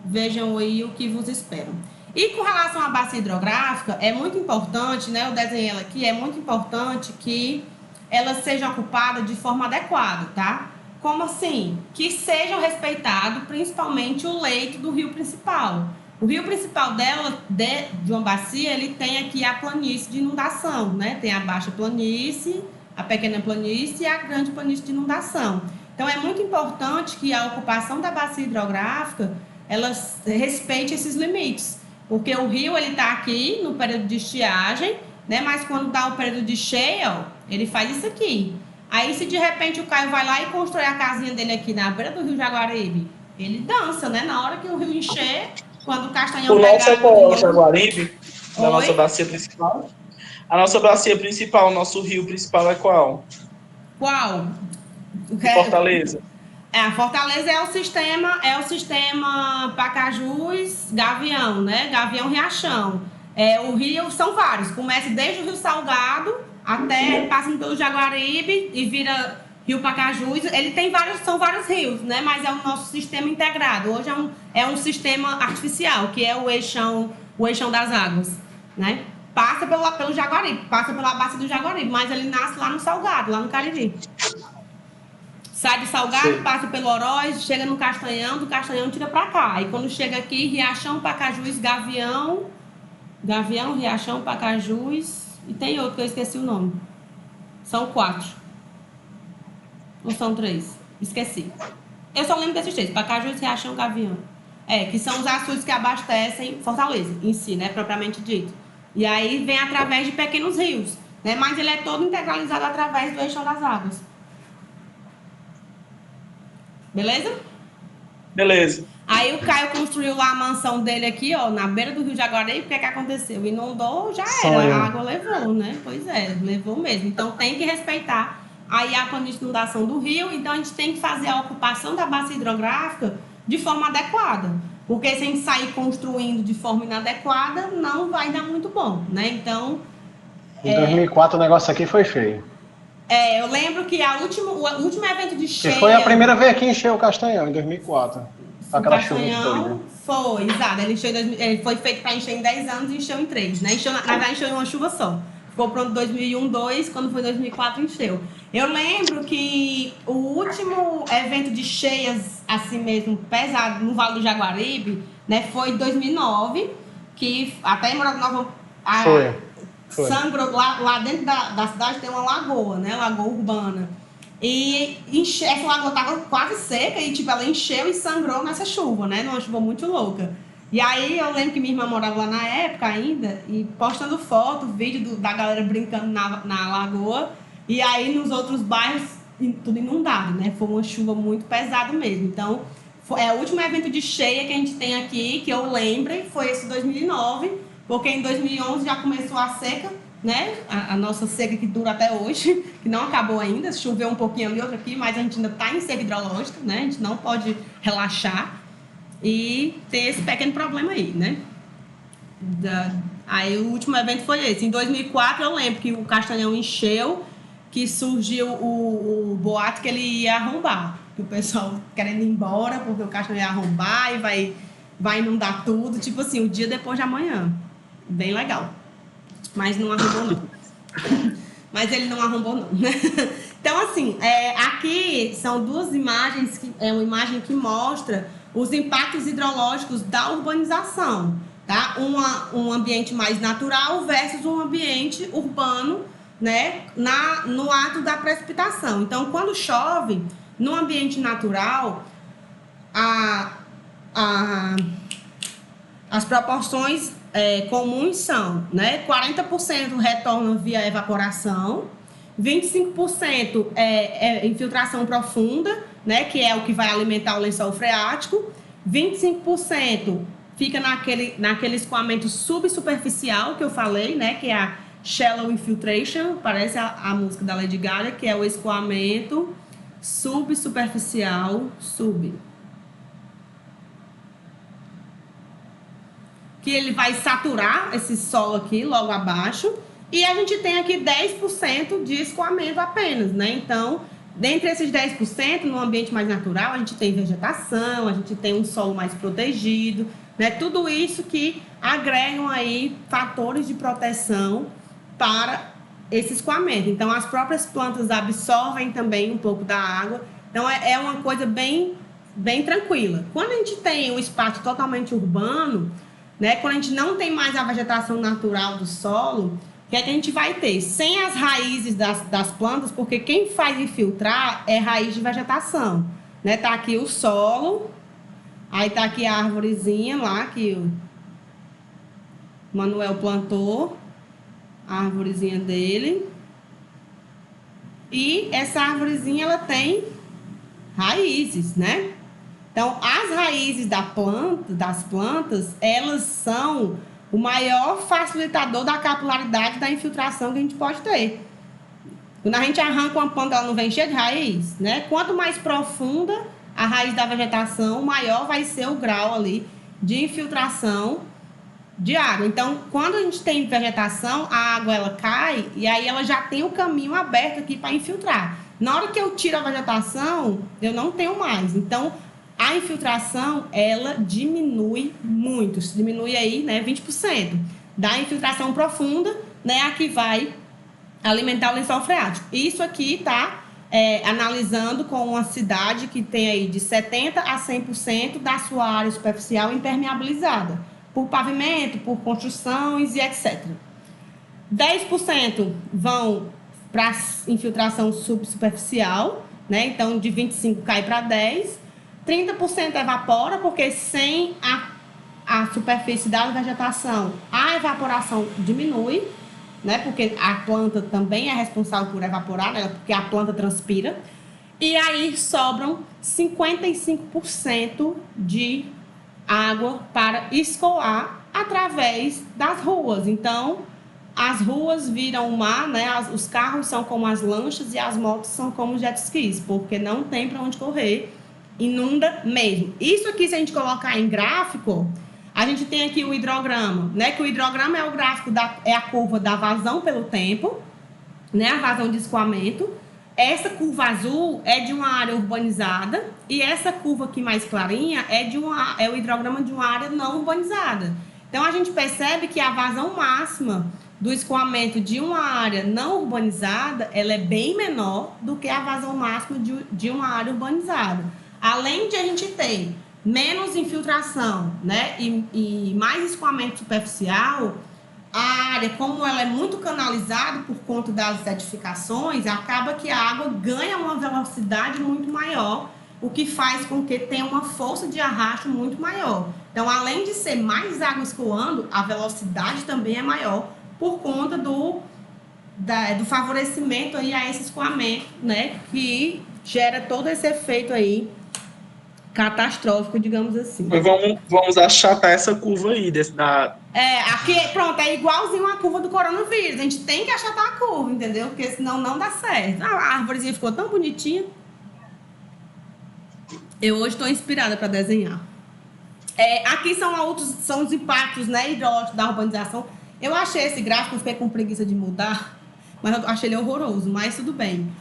vejam aí o que vos esperam. E com relação à bacia hidrográfica, é muito importante, né? Eu desenhei ela aqui, é muito importante que ela seja ocupada de forma adequada, tá? Como assim? Que sejam respeitados principalmente o leito do rio principal. O rio principal dela, de uma bacia, ele tem aqui a planície de inundação, né? Tem a baixa planície, a pequena planície e a grande planície de inundação. Então, é muito importante que a ocupação da bacia hidrográfica, ela respeite esses limites. Porque o rio, ele está aqui no período de estiagem, né? Mas quando dá o período de cheia, ó, ele faz isso aqui. Aí, se de repente o Caio vai lá e constrói a casinha dele aqui na beira do rio Jaguaribe, Ele dança, né? Na hora que o rio encher, quando o Castanhão
O nosso
pegar
é qual?
no
O
rio...
Jaguaribe? Da nossa
Oi?
bacia principal? A nossa bacia principal, o nosso rio principal é qual?
Qual?
De Fortaleza.
A Fortaleza é o sistema Pacajus, Gavião, né? Gavião Riachão. O rio são vários, começa desde o Rio Salgado até passando pelo Jaguaribe e vira Rio Pacajus. Ele tem vários, são vários rios, né? Mas é o nosso sistema integrado. Hoje é um sistema artificial, que é o eixão das águas, né? Passa pelo Jaguaribe, passa pela bacia do Jaguaribe, mas ele nasce lá no Salgado, lá no Cariri. Sai de Salgado,
Sim.
passa pelo Oroz, chega no Castanhão, do Castanhão tira pra cá. Aí quando chega aqui, Riachão, Pacajus, Gavião, Riachão, Pacajus, e tem outro que eu esqueci o nome. São 4. Ou são 3? Esqueci. Eu só lembro desses 3, Pacajus, Riachão, Gavião. Que são os açudes que abastecem Fortaleza em si, né, propriamente dito. E aí vem através de pequenos rios, né, mas ele é todo integralizado através do eixão das águas. Beleza?
Beleza.
Aí o Caio construiu lá a mansão dele aqui, ó, na beira do Rio Jaguaribe. O que aconteceu? Inundou, já era.
Sonho.
A água levou, né? Pois é, levou mesmo. Então tem que respeitar aí a plano de inundação do rio. Então a gente tem que fazer a ocupação da bacia hidrográfica de forma adequada. Porque se a gente sair construindo de forma inadequada, não vai dar muito bom, né? Então...
Em 2004 o negócio aqui foi feio.
eu lembro que o último evento de cheia...
Que foi a primeira vez que encheu o Castanhão, em 2004. Aquela chuva doida.
Foi, exato. Ele foi feito para encher em 10 anos e encheu em 3, né? Na verdade, encheu em uma chuva só. Ficou pronto em 2001, 2002, quando foi 2004, encheu. Eu lembro que o último evento de cheias, assim mesmo, pesado, no Vale do Jaguaribe, né? Foi em 2009, que até em Morada Nova...
Foi.
Sangrou, lá dentro da cidade tem uma lagoa, né? Lagoa urbana. E essa lagoa tava quase seca e, tipo, ela encheu e sangrou nessa chuva, né? Numa chuva muito louca. E aí eu lembro que minha irmã morava lá na época ainda e postando foto, vídeo da galera brincando na lagoa. E aí nos outros bairros, tudo inundado, né? Foi uma chuva muito pesada mesmo. Então, o último evento de cheia que a gente tem aqui, que eu lembre, foi esse 2009. Porque em 2011 já começou a seca, né? A nossa seca que dura até hoje, que não acabou ainda. Choveu um pouquinho ali, outro aqui, mas a gente ainda está em seca hidrológica, né? A gente não pode relaxar. E tem esse pequeno problema aí, né? Aí o último evento foi esse. Em 2004 eu lembro que o Castanhão encheu, que surgiu o boato que ele ia arrombar. Que o pessoal querendo ir embora, porque o Castanhão ia arrombar e vai inundar tudo. Tipo assim, o dia depois de amanhã. Bem legal. Mas não arrombou, não. Mas ele não arrombou, não. Então, assim, aqui são duas imagens, uma imagem que mostra os impactos hidrológicos da urbanização, tá? Um ambiente mais natural versus um ambiente urbano, né? No ato da precipitação. Então, quando chove, no ambiente natural, as proporções comuns são, né? 40% retornam via evaporação, 25% é infiltração profunda, né? Que é o que vai alimentar o lençol freático, 25% fica naquele escoamento subsuperficial que eu falei, né? Que é a shallow infiltration, parece a música da Lady Gaga, que é o escoamento subsuperficial, que ele vai saturar esse solo aqui, logo abaixo, e a gente tem aqui 10% de escoamento apenas, né? Então, dentre esses 10%, no ambiente mais natural, a gente tem vegetação, a gente tem um solo mais protegido, né? Tudo isso que agregam aí fatores de proteção para esse escoamento. Então, as próprias plantas absorvem também um pouco da água. Então, é uma coisa bem tranquila. Quando a gente tem um espaço totalmente urbano, né, quando a gente não tem mais a vegetação natural do solo, o que é que a gente vai ter? Sem as raízes das plantas, porque quem faz infiltrar é raiz de vegetação. Né? Tá aqui o solo, aí tá aqui a árvorezinha lá que o Manuel plantou, a árvorezinha dele. E essa árvorezinha, ela tem raízes, né? Então, as raízes das plantas, elas são o maior facilitador da capilaridade da infiltração que a gente pode ter. Quando a gente arranca uma planta, ela não vem cheia de raiz, né? Quanto mais profunda a raiz da vegetação, maior vai ser o grau ali de infiltração de água. Então, quando a gente tem vegetação, a água ela cai e aí ela já tem o caminho aberto aqui para infiltrar. Na hora que eu tiro a vegetação, eu não tenho mais. Então, a infiltração, ela diminui muito. Diminui aí, né, 20%. Da infiltração profunda, né, a que vai alimentar o lençol freático. Isso aqui tá analisando com uma cidade que tem aí de 70% a 100% da sua área superficial impermeabilizada, por pavimento, por construções e etc. 10% vão para infiltração subsuperficial, né? Então, de 25% cai para 10%. 30% evapora, porque sem a superfície da vegetação, a evaporação diminui, né? Porque a planta também é responsável por evaporar, né? Porque a planta transpira. E aí sobram 55% de água para escoar através das ruas. Então, as ruas viram o mar, né? Os carros são como as lanchas e as motos são como os jet skis, porque não tem para onde correr, inunda mesmo. Isso aqui, se a gente colocar em gráfico, a gente tem aqui o hidrograma, né? Que o hidrograma é o gráfico, é a curva da vazão pelo tempo, né? A vazão de escoamento. Essa curva azul é de uma área urbanizada e essa curva aqui mais clarinha é o hidrograma de uma área não urbanizada. Então, a gente percebe que a vazão máxima do escoamento de uma área não urbanizada, ela é bem menor do que a vazão máxima de uma área urbanizada. Além de a gente ter menos infiltração, né, e mais escoamento superficial, a área, como ela é muito canalizada por conta das edificações, acaba que a água ganha uma velocidade muito maior, o que faz com que tenha uma força de arrasto muito maior. Então, além de ser mais água escoando, a velocidade também é maior por conta do favorecimento aí a esse escoamento, né, que gera todo esse efeito aí catastrófico, digamos assim.
Mas vamos achatar essa curva aí.
Aqui, pronto, é igualzinho a curva do coronavírus. A gente tem que achatar a curva, entendeu? Porque senão não dá certo. A árvorezinha ficou tão bonitinha. Eu hoje estou inspirada para desenhar. Aqui são os impactos, né, hidrológicos da urbanização. Eu achei esse gráfico, fiquei com preguiça de mudar, mas eu achei ele horroroso, mas tudo bem.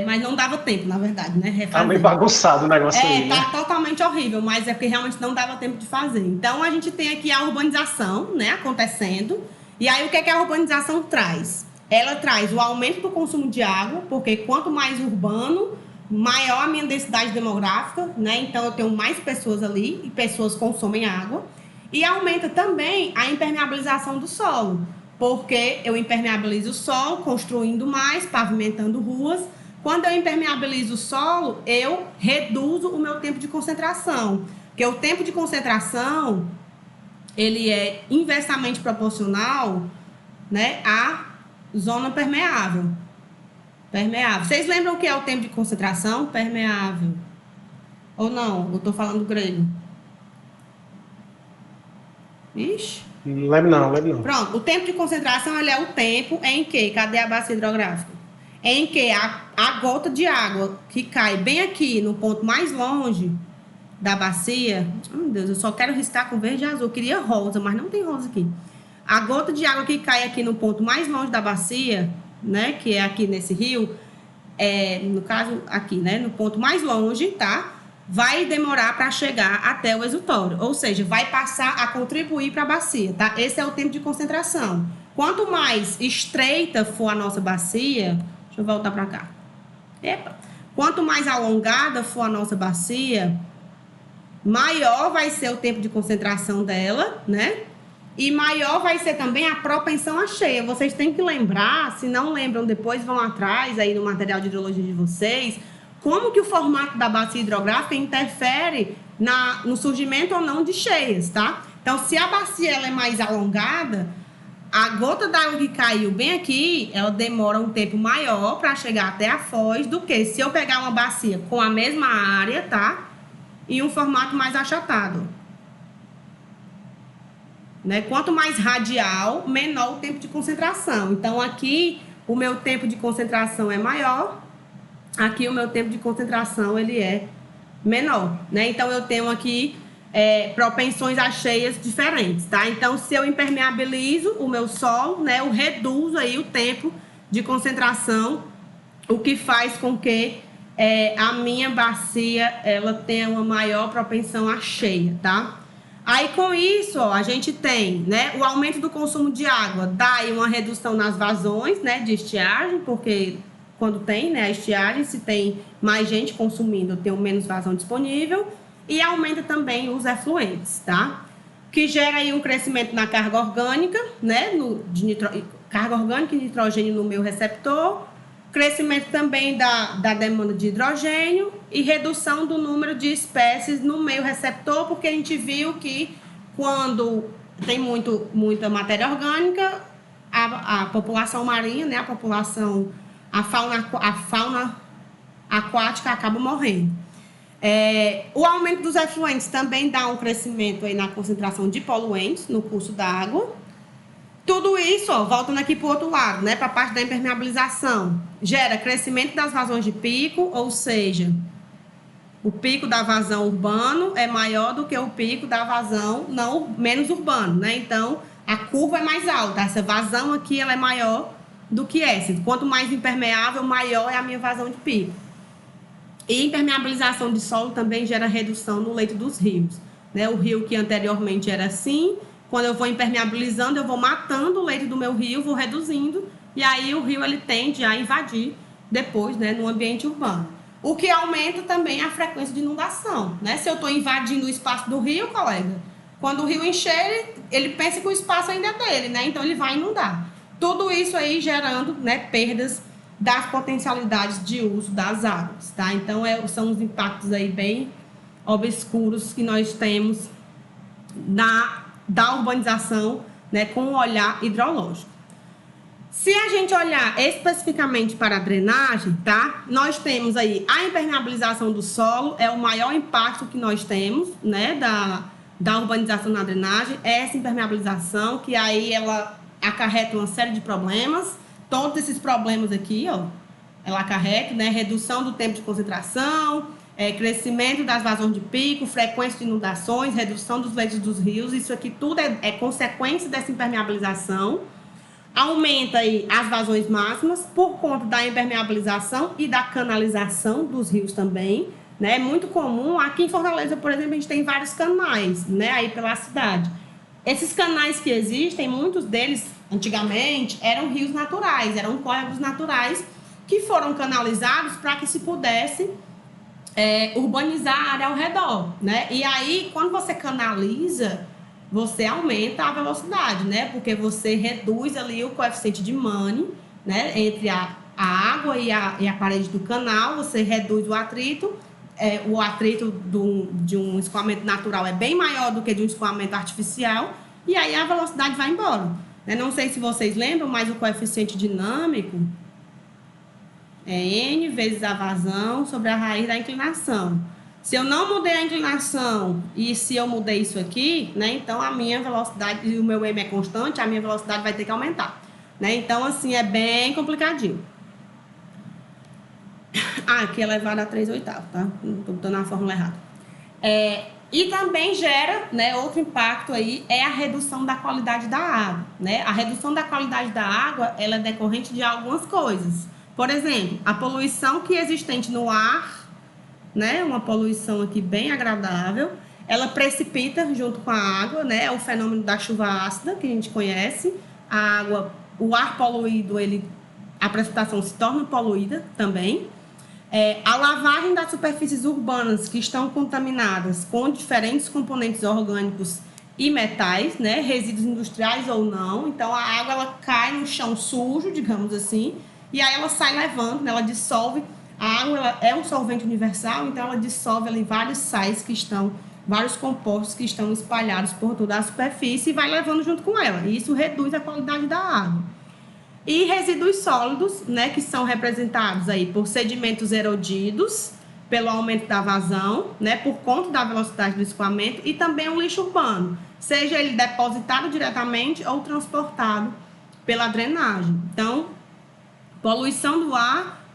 Mas não dava tempo, na verdade, né? Refazer.
Tá meio bagunçado o negócio aí, né?
Tá totalmente horrível, mas é porque realmente não dava tempo de fazer. Então, a gente tem aqui a urbanização, né, acontecendo. E aí, o que a urbanização traz? Ela traz o aumento do consumo de água, porque quanto mais urbano, maior a minha densidade demográfica, né? Então, eu tenho mais pessoas ali e pessoas consomem água. E aumenta também a impermeabilização do solo, porque eu impermeabilizo o solo, construindo mais, pavimentando ruas. Quando eu impermeabilizo o solo, eu reduzo o meu tempo de concentração. Porque o tempo de concentração, ele é inversamente proporcional, né, à zona permeável. Vocês lembram o que é o tempo de concentração? Permeável. Ou não? Eu estou falando grego. Ixi.
Não lembro não.
Pronto, o tempo de concentração, ele é o tempo em que, cadê a bacia hidrográfica? Em que a gota de água que cai bem aqui, no ponto mais longe da bacia... Meu Deus, eu só quero riscar com verde e azul. Eu queria rosa, mas não tem rosa aqui. A gota de água que cai aqui no ponto mais longe da bacia, né? Que é aqui nesse rio, no caso aqui, né? No ponto mais longe, tá? Vai demorar para chegar até o exutório. Ou seja, vai passar a contribuir para a bacia, tá? Esse é o tempo de concentração. Quanto mais estreita for a nossa bacia... Deixa eu voltar para cá. Quanto mais alongada for a nossa bacia, maior vai ser o tempo de concentração dela, né? E maior vai ser também a propensão à cheia. Vocês têm que lembrar, se não lembram depois, vão atrás aí no material de hidrologia de vocês, como que o formato da bacia hidrográfica interfere no surgimento ou não de cheias, tá? Então, se a bacia ela é mais alongada, a gota d'água que caiu bem aqui, ela demora um tempo maior para chegar até a foz do que se eu pegar uma bacia com a mesma área, tá? em um formato mais achatado. Né? Quanto mais radial, menor o tempo de concentração. Então, aqui, o meu tempo de concentração é maior. Aqui, o meu tempo de concentração, ele é menor. Né? Então, eu tenho aqui propensões a cheias diferentes. Tá? Então, se eu impermeabilizo o meu solo, né, eu reduzo aí o tempo de concentração, o que faz com que a minha bacia ela tenha uma maior propensão a cheia, tá? Aí, com isso, ó, a gente tem, né, o aumento do consumo de água, dá aí uma redução nas vazões, né, de estiagem, porque quando tem, né, a estiagem, se tem mais gente consumindo, eu tenho menos vazão disponível, e aumenta também os efluentes, tá? Que gera aí um crescimento na carga orgânica, né, carga orgânica e nitrogênio no meu receptor, crescimento também da demanda de hidrogênio e redução do número de espécies no meio receptor, porque a gente viu que quando tem muita matéria orgânica, a população marinha, né, a fauna aquática acaba morrendo. O aumento dos efluentes também dá um crescimento aí na concentração de poluentes no curso da água. Tudo isso, ó, voltando aqui para o outro lado, né, para a parte da impermeabilização, gera crescimento das vazões de pico, ou seja, o pico da vazão urbano é maior do que o pico da vazão menos urbano, né? Então, a curva é mais alta, essa vazão aqui ela é maior do que essa. Quanto mais impermeável, maior é a minha vazão de pico. E impermeabilização de solo também gera redução no leito dos rios, né? O rio que anteriormente era assim, quando eu vou impermeabilizando, eu vou matando o leito do meu rio, vou reduzindo, e aí o rio ele tende a invadir depois, né, no ambiente urbano. O que aumenta também a frequência de inundação, né? Se eu estou invadindo o espaço do rio, colega, quando o rio encher, ele pensa que o espaço ainda é dele, né? Então ele vai inundar. Tudo isso aí gerando, né, perdas das potencialidades de uso das águas, tá? Então são os impactos aí bem obscuros que nós temos da urbanização, né, com o olhar hidrológico. Se a gente olhar especificamente para a drenagem, tá? Nós temos aí a impermeabilização do solo, é o maior impacto que nós temos, né, da urbanização na drenagem, essa impermeabilização, que aí ela acarreta uma série de problemas, todos esses problemas aqui, ó, ela acarreta, né, redução do tempo de concentração, crescimento das vazões de pico, frequência de inundações, redução dos leitos dos rios, isso aqui tudo é consequência dessa impermeabilização. Aumenta aí as vazões máximas por conta da impermeabilização e da canalização dos rios também, né? É muito comum, aqui em Fortaleza, por exemplo, a gente tem vários canais, né, aí pela cidade. Esses canais que existem, muitos deles, antigamente, eram rios naturais, eram córregos naturais que foram canalizados para que se pudesse urbanizar a área ao redor, né? E aí, quando você canaliza, você aumenta a velocidade, né? Porque você reduz ali o coeficiente de Mani, né? Entre a água e a parede do canal, você reduz o atrito. O atrito de um escoamento natural é bem maior do que de um escoamento artificial, e aí a velocidade vai embora. Não sei se vocês lembram, mas o coeficiente dinâmico é N vezes a vazão sobre a raiz da inclinação. Se eu não mudei a inclinação e se eu mudei isso aqui, né, então a minha velocidade, e o meu M é constante, a minha velocidade vai ter que aumentar. Né? Então, assim, é bem complicadinho. Aqui é elevado a 3/8, tá? Estou botando a fórmula errada. E também gera, né, outro impacto aí, é a redução da qualidade da água. Né? A redução da qualidade da água, ela é decorrente de algumas coisas. Por exemplo, a poluição que é existente no ar, né, uma poluição aqui bem agradável, ela precipita junto com a água, né, é o fenômeno da chuva ácida que a gente conhece. A água, o ar poluído, a precipitação se torna poluída também. A lavagem das superfícies urbanas que estão contaminadas com diferentes componentes orgânicos e metais, né, resíduos industriais ou não. Então, a água ela cai no chão sujo, digamos assim, e aí ela sai levando, né, ela dissolve. A água ela é um solvente universal, então ela dissolve ali vários sais vários compostos que estão espalhados por toda a superfície e vai levando junto com ela. E isso reduz a qualidade da água. E resíduos sólidos, né, que são representados aí por sedimentos erodidos, pelo aumento da vazão, né, por conta da velocidade do escoamento, e também o lixo urbano, seja ele depositado diretamente ou transportado pela drenagem. Então, poluição do ar,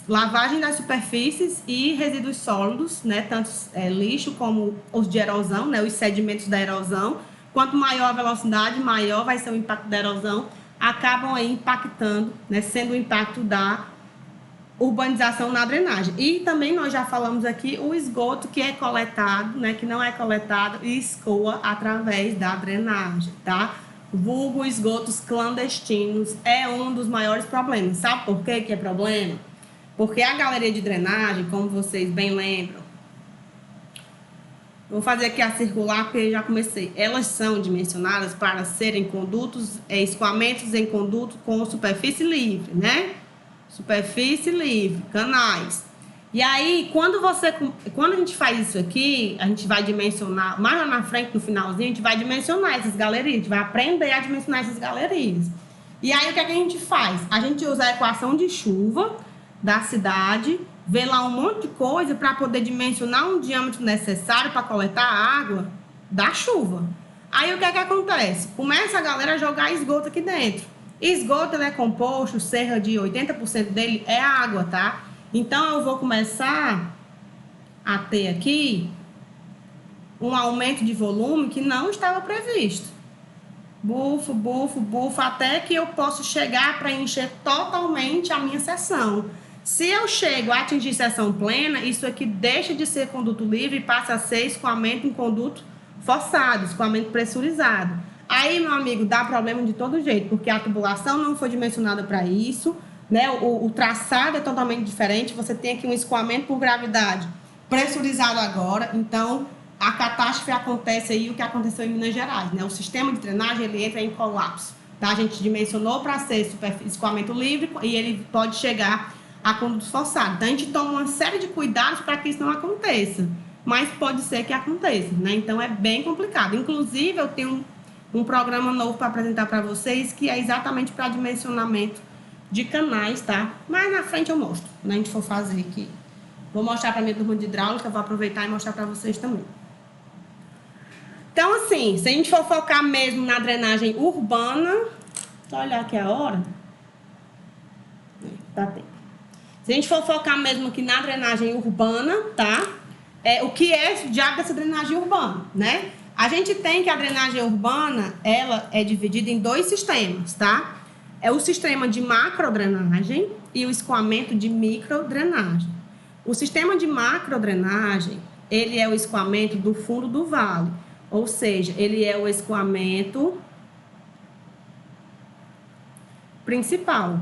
lavagem das superfícies e resíduos sólidos, né, tanto lixo como os de erosão, né, os sedimentos da erosão. Quanto maior a velocidade, maior vai ser o impacto da erosão, acabam aí impactando, né, sendo o impacto da urbanização na drenagem. E também nós já falamos aqui o esgoto que é coletado, né, que não é coletado e escoa através da drenagem, tá? Vulgo esgotos clandestinos é um dos maiores problemas. Sabe por quê que é problema? Porque a galeria de drenagem, como vocês bem lembram, vou fazer aqui a circular porque já comecei. Elas são dimensionadas para serem condutos, escoamentos em conduto com superfície livre, né? Superfície livre, canais. E aí, quando a gente faz isso aqui, a gente vai dimensionar, mais lá na frente, no finalzinho, a gente vai dimensionar essas galerias, a gente vai aprender a dimensionar essas galerias. E aí, o que é que a gente faz? A gente usa a equação de chuva da cidade, vê lá um monte de coisa para poder dimensionar um diâmetro necessário para coletar a água da chuva. Aí, o que é que acontece? Começa a galera a jogar esgoto aqui dentro. Esgoto, ele é composto, cerca de 80% dele é água, tá? Então, eu vou começar a ter aqui um aumento de volume que não estava previsto. Bufo, bufo, bufo, até que eu possa chegar para encher totalmente a minha seção. Se eu chego a atingir seção plena, isso aqui deixa de ser conduto livre e passa a ser escoamento em conduto forçado, escoamento pressurizado. Aí, meu amigo, dá problema de todo jeito, porque a tubulação não foi dimensionada para isso, né? O traçado é totalmente diferente, você tem aqui um escoamento por gravidade pressurizado agora, então a catástrofe acontece aí, o que aconteceu em Minas Gerais, né? O sistema de drenagem, ele entra em colapso, tá? A gente dimensionou para ser escoamento livre e ele pode chegar a conduto forçado. Então, a gente toma uma série de cuidados para que isso não aconteça, mas pode ser que aconteça, né? Então, é bem complicado. Inclusive, eu tenho um programa novo para apresentar para vocês, que é exatamente para dimensionamento de canais, tá? Mas na frente eu mostro, né? A gente for fazer aqui. Vou mostrar para minha turma de hidráulica, vou aproveitar e mostrar para vocês também. Então, assim, se a gente for focar mesmo na drenagem urbana, só olhar aqui a hora. Tá tempo. Se a gente for focar mesmo aqui na drenagem urbana, tá? O que é o diabo dessa drenagem urbana, né? A gente tem que a drenagem urbana, ela é dividida em dois sistemas, tá? É o sistema de macrodrenagem e o escoamento de microdrenagem. O sistema de macrodrenagem, ele é o escoamento do fundo do vale, ou seja, ele é o escoamento principal.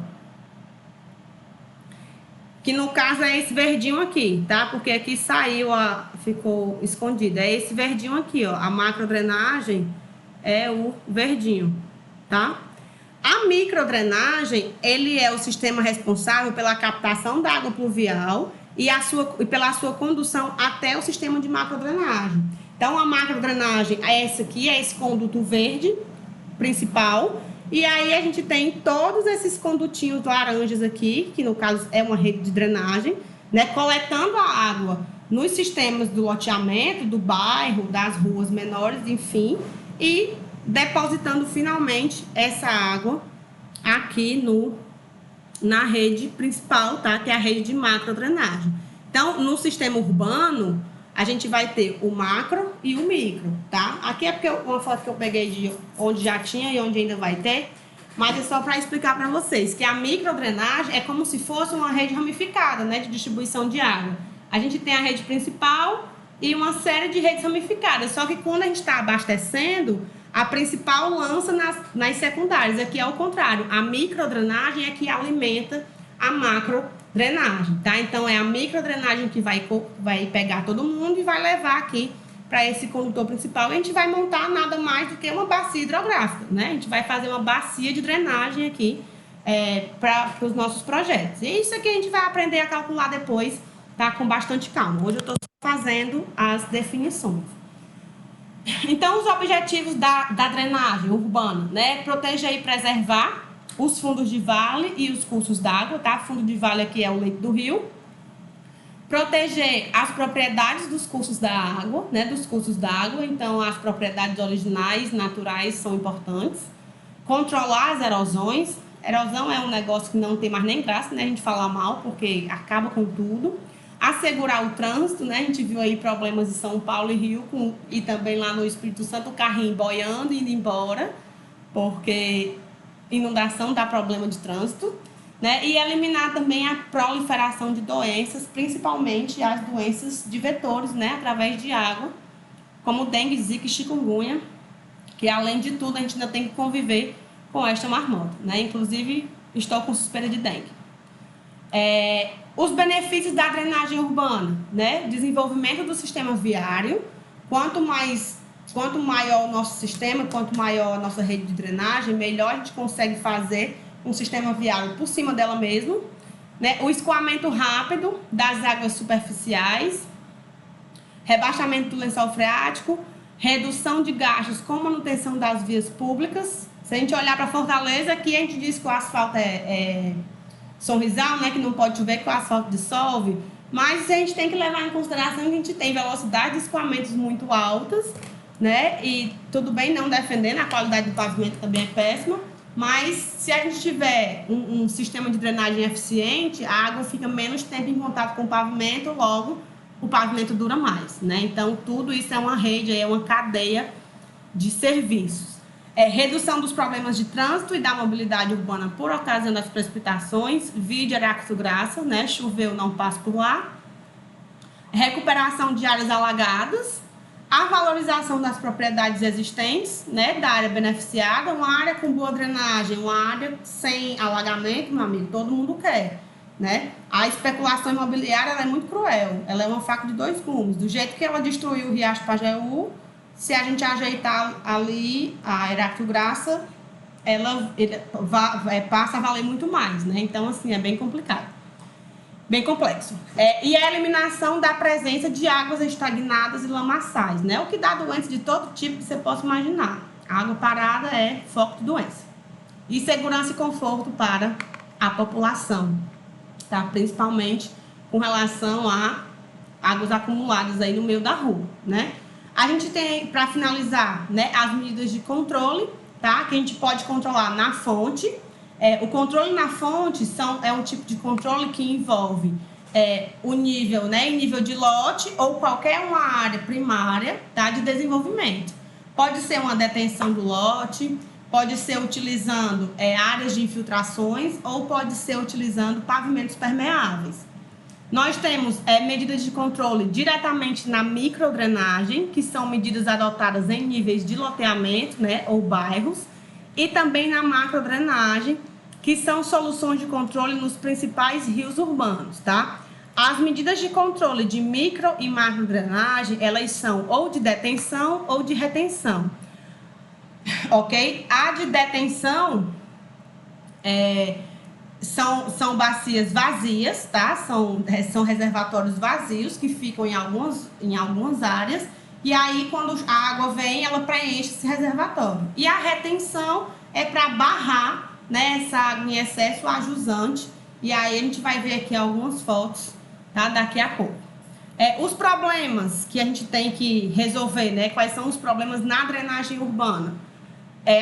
Que no caso é esse verdinho aqui, tá? Porque aqui saiu, ficou escondido. É esse verdinho aqui, ó. A macrodrenagem é o verdinho, tá? A microdrenagem, ele é o sistema responsável pela captação da água pluvial e pela sua condução até o sistema de macrodrenagem. Então, a macrodrenagem é essa aqui, é esse conduto verde principal. E aí a gente tem todos esses condutinhos laranjas aqui, que no caso é uma rede de drenagem, né, coletando a água nos sistemas do loteamento, do bairro, das ruas menores, enfim, e depositando finalmente essa água aqui na rede principal, tá? Que é a rede de macrodrenagem. Então, no sistema urbano, a gente vai ter o macro e o micro, tá? Aqui é porque uma foto que eu peguei de onde já tinha e onde ainda vai ter, mas é só para explicar para vocês que a microdrenagem é como se fosse uma rede ramificada, né, de distribuição de água. A gente tem a rede principal e uma série de redes ramificadas, só que quando a gente está abastecendo, a principal lança nas secundárias. Aqui é o contrário, a microdrenagem é que alimenta a macrodrenagem, tá? Então, é a microdrenagem que vai pegar todo mundo e vai levar aqui para esse condutor principal. E a gente vai montar nada mais do que uma bacia hidrográfica, né? A gente vai fazer uma bacia de drenagem aqui para os nossos projetos. E isso aqui a gente vai aprender a calcular depois, tá? Com bastante calma. Hoje eu estou fazendo as definições. Então, os objetivos da drenagem urbana, né? Proteger e preservar os fundos de vale e os cursos d'água, tá? Fundo de vale aqui é o leito do rio. Proteger as propriedades dos cursos da água, né, dos cursos d'água, então as propriedades originais, naturais são importantes. Controlar as erosões. Erosão é um negócio que não tem mais nem graça, né, a gente falar mal, porque acaba com tudo. Assegurar o trânsito, né, a gente viu aí problemas em São Paulo e Rio, e também lá no Espírito Santo, o carrinho boiando e indo embora, porque inundação dá problema de trânsito. Né? E eliminar também a proliferação de doenças, principalmente as doenças de vetores, né? Através de água, como dengue, zika e chikungunya, que além de tudo a gente ainda tem que conviver com esta marmota, né? Inclusive, estou com suspeita de dengue. Os benefícios da drenagem urbana, né? Desenvolvimento do sistema viário. Quanto maior o nosso sistema, quanto maior a nossa rede de drenagem, melhor a gente consegue fazer um sistema viário por cima dela mesmo, né? O escoamento rápido das águas superficiais, rebaixamento do lençol freático, redução de gastos com manutenção das vias públicas. Se a gente olhar para Fortaleza, aqui a gente diz que o asfalto é sorrisal, né? Que não pode chover, que o asfalto dissolve, mas a gente tem que levar em consideração que a gente tem velocidade de escoamentos muito altas, né? E tudo bem, não defendendo, a qualidade do pavimento também é péssima, mas se a gente tiver um sistema de drenagem eficiente, a água fica menos tempo em contato com o pavimento, logo o pavimento dura mais, né? Então, tudo isso é uma rede, é uma cadeia de serviços. Redução dos problemas de trânsito e da mobilidade urbana por ocasião das precipitações, vide Aracaju Graça, né? Choveu, não passa por lá. Recuperação de áreas alagadas, a valorização das propriedades existentes, né, da área beneficiada, uma área com boa drenagem, uma área sem alagamento, meu amigo, todo mundo quer, né? A especulação imobiliária, ela é muito cruel, ela é uma faca de dois gumes. Do jeito que ela destruiu o Riacho Pajeú, se a gente ajeitar ali a Aracaju Graça, ela passa a valer muito mais, né? Então, assim, é bem complicado. Bem complexo. E a eliminação da presença de águas estagnadas e lamaçais, né? O que dá doença de todo tipo que você possa imaginar. A água parada é foco de doença. E segurança e conforto para a população, tá? Principalmente com relação a águas acumuladas aí no meio da rua, né? A gente tem, para finalizar, né, as medidas de controle, tá? Que a gente pode controlar na fonte. O controle na fonte é um tipo de controle que envolve o nível, né, em nível de lote ou qualquer uma área primária, tá, de desenvolvimento. Pode ser uma detenção do lote, pode ser utilizando áreas de infiltrações ou pode ser utilizando pavimentos permeáveis. Nós temos medidas de controle diretamente na microdrenagem, que são medidas adotadas em níveis de loteamento, né, ou bairros, e também na macrodrenagem, que são soluções de controle nos principais rios urbanos, tá? As medidas de controle de micro e macrodrenagem, elas são ou de detenção ou de retenção, ok? A de detenção são bacias vazias, tá? São reservatórios vazios que ficam em algumas áreas, e aí quando a água vem, ela preenche esse reservatório. E a retenção é para barrar, né, essa água em excesso a jusante, e aí a gente vai ver aqui algumas fotos, tá, daqui a pouco. Os problemas que a gente tem que resolver, né, quais são os problemas na drenagem urbana?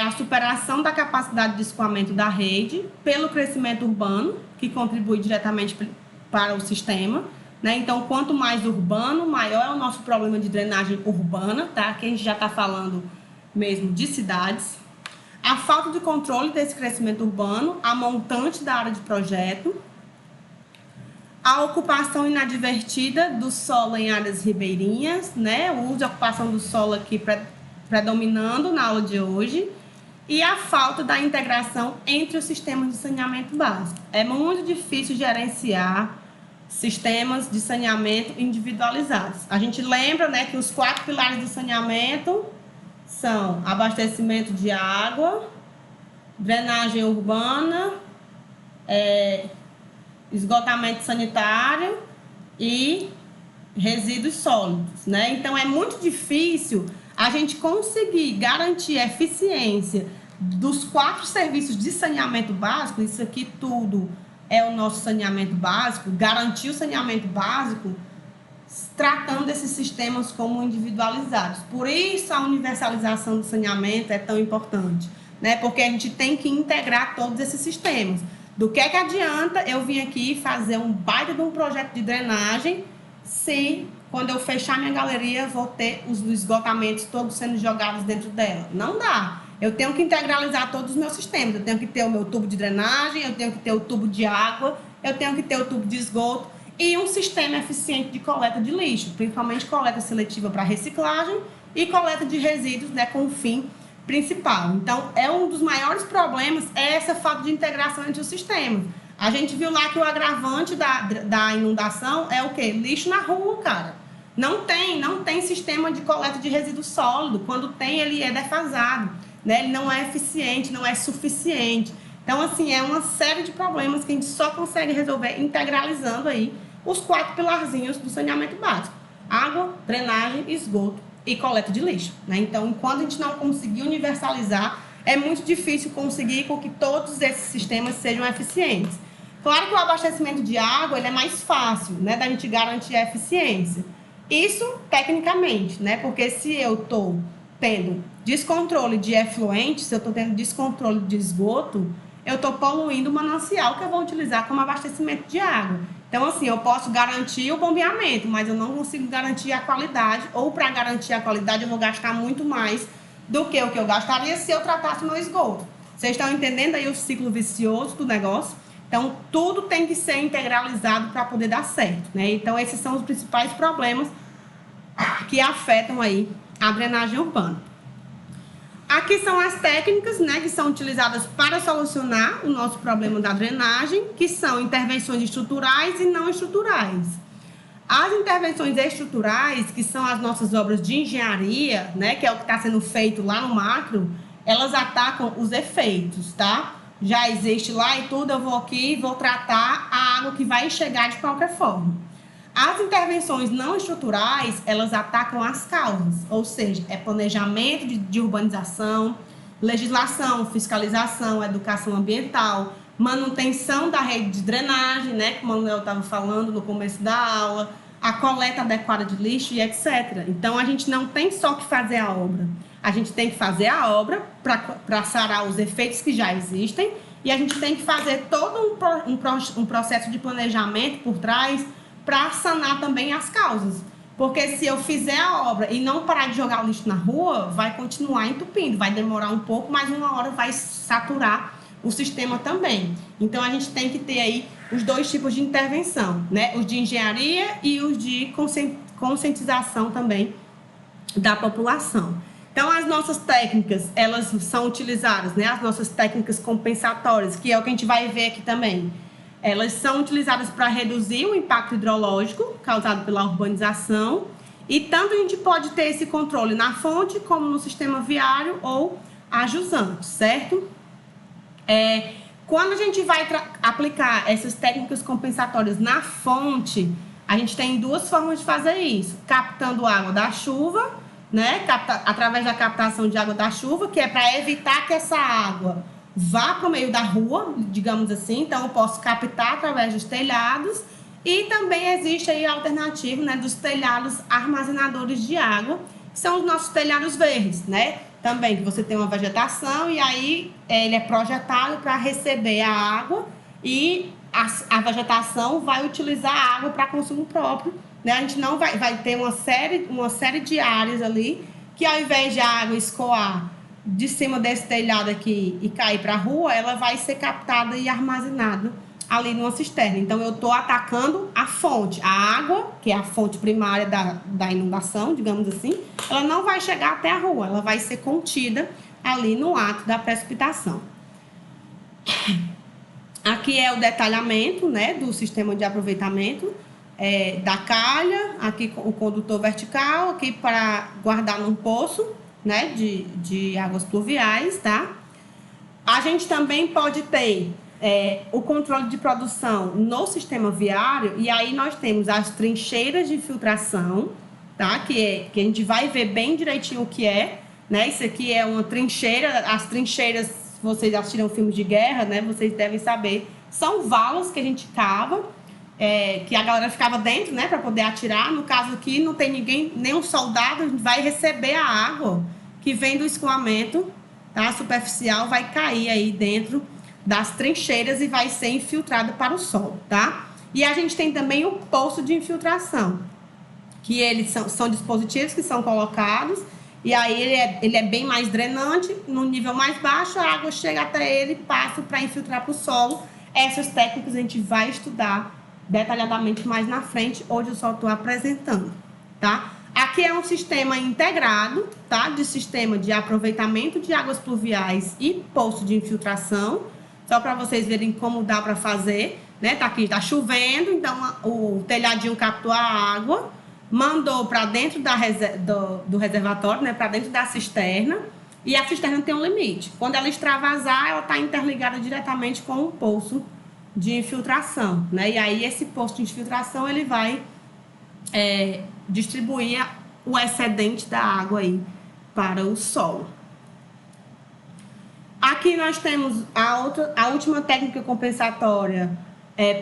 A superação da capacidade de escoamento da rede pelo crescimento urbano, que contribui diretamente para o sistema, né? Então, quanto mais urbano, maior é o nosso problema de drenagem urbana, tá? Que a gente já está falando mesmo de cidades. A falta de controle desse crescimento urbano, a montante da área de projeto, a ocupação inadvertida do solo em áreas ribeirinhas, né? O uso e ocupação do solo aqui predominando na aula de hoje, e a falta da integração entre os sistemas de saneamento básico. É muito difícil gerenciar sistemas de saneamento individualizados. A gente lembra, né, que os 4 pilares do saneamento são abastecimento de água, drenagem urbana, esgotamento sanitário e resíduos sólidos, né? Então, é muito difícil a gente conseguir garantir a eficiência dos 4 serviços de saneamento básico, isso aqui tudo é o nosso saneamento básico, garantir o saneamento básico, tratando esses sistemas como individualizados. Por isso a universalização do saneamento é tão importante, né? Porque a gente tem que integrar todos esses sistemas. Do que adianta eu vir aqui fazer um baita de um projeto de drenagem se, quando eu fechar minha galeria, vou ter os esgotamentos todos sendo jogados dentro dela? Não dá. Eu tenho que integralizar todos os meus sistemas. Eu tenho que ter o meu tubo de drenagem, eu tenho que ter o tubo de água, eu tenho que ter o tubo de esgoto e um sistema eficiente de coleta de lixo, principalmente coleta seletiva para reciclagem e coleta de resíduos, né, com o fim principal. Então, é um dos maiores problemas, é essa falta de integração entre os sistemas. A gente viu lá que o agravante da inundação é o quê? Lixo na rua, cara. Não tem sistema de coleta de resíduo sólido. Quando tem, ele é defasado, né? Ele não é eficiente, não é suficiente. Então, assim, é uma série de problemas que a gente só consegue resolver integralizando aí os 4 pilarzinhos do saneamento básico: água, drenagem, esgoto e coleta de lixo, né? Então, enquanto a gente não conseguir universalizar, é muito difícil conseguir com que todos esses sistemas sejam eficientes. Claro que o abastecimento de água ele é mais fácil, né, da gente garantir a eficiência. Isso tecnicamente, né? Porque se eu estou tendo descontrole de efluente, se eu estou tendo descontrole de esgoto, eu estou poluindo o manancial que eu vou utilizar como abastecimento de água. Então, assim, eu posso garantir o bombeamento, mas eu não consigo garantir a qualidade, ou para garantir a qualidade eu vou gastar muito mais do que o que eu gastaria se eu tratasse o meu esgoto. Vocês estão entendendo aí o ciclo vicioso do negócio? Então, tudo tem que ser integralizado para poder dar certo, né? Então, esses são os principais problemas que afetam aí a drenagem urbana. Aqui são as técnicas, né, que são utilizadas para solucionar o nosso problema da drenagem, que são intervenções estruturais e não estruturais. As intervenções estruturais, que são as nossas obras de engenharia, né, que é o que está sendo feito lá no macro, elas atacam os efeitos, tá? Já existe lá e tudo, eu vou aqui e vou tratar a água que vai chegar de qualquer forma. As intervenções não estruturais, elas atacam as causas, ou seja, é planejamento de urbanização, legislação, fiscalização, educação ambiental, manutenção da rede de drenagem, né, que o Manuel estava falando no começo da aula, a coleta adequada de lixo e etc. Então, a gente não tem só que fazer a obra, a gente tem que fazer a obra para sarar os efeitos que já existem e a gente tem que fazer todo um processo de planejamento por trás para sanar também as causas. Porque se eu fizer a obra e não parar de jogar o lixo na rua, vai continuar entupindo, vai demorar um pouco, mas uma hora vai saturar o sistema também. Então, a gente tem que ter aí os 2 tipos de intervenção, né? Os de engenharia e os de conscientização também da população. Então, as nossas técnicas, elas são utilizadas, né? As nossas técnicas compensatórias, que é o que a gente vai ver aqui também. Elas são utilizadas para reduzir o impacto hidrológico causado pela urbanização e tanto a gente pode ter esse controle na fonte como no sistema viário ou ajusante, certo? Quando a gente vai aplicar essas técnicas compensatórias na fonte, a gente tem 2 formas de fazer isso: captando água da chuva, né? Através da captação de água da chuva, que é para evitar que essa água vá para o meio da rua, digamos assim. Então, eu posso captar através dos telhados e também existe aí a alternativa, né, dos telhados armazenadores de água, que são os nossos telhados verdes, né? Também que você tem uma vegetação e aí ele é projetado para receber a água e a vegetação vai utilizar a água para consumo próprio, né? A gente não vai ter uma série de áreas ali que ao invés de a água escoar de cima desse telhado aqui e cair para a rua, ela vai ser captada e armazenada ali numa cisterna. Então, eu estou atacando a fonte. A água, que é a fonte primária da inundação, digamos assim, ela não vai chegar até a rua, ela vai ser contida ali no ato da precipitação. Aqui é o detalhamento, né, do sistema de aproveitamento da calha, aqui o condutor vertical, aqui para guardar num poço, né, de águas pluviais, tá? A gente também pode ter o controle de produção no sistema viário, e aí nós temos as trincheiras de filtração, tá? Que a gente vai ver bem direitinho o que é, né? Isso aqui é uma trincheira. As trincheiras, vocês assistiram filmes de guerra, né? Vocês devem saber São valas que a gente cava, que a galera ficava dentro, né, para poder atirar. No caso aqui, não tem ninguém, nenhum soldado vai receber a água que vem do escoamento, tá, superficial, vai cair aí dentro das trincheiras e vai ser infiltrada para o solo, tá? E a gente tem também o poço de infiltração, que eles são dispositivos que são colocados, e aí ele é bem mais drenante, no nível mais baixo, a água chega até ele e passa para infiltrar para o solo. Essas técnicas a gente vai estudar detalhadamente mais na frente, hoje eu só estou apresentando, tá? Aqui é um sistema integrado, tá? De sistema de aproveitamento de águas pluviais e poço de infiltração, só para vocês verem como dá para fazer, né? Tá aqui, tá chovendo, então o telhadinho captou a água, mandou para dentro do reservatório, né? Para dentro da cisterna, e a cisterna tem um limite. Quando ela extravasar, ela está interligada diretamente com o poço de infiltração, né? E aí esse poço de infiltração ele vai distribuir o excedente da água aí para o solo. Aqui nós temos a última técnica compensatória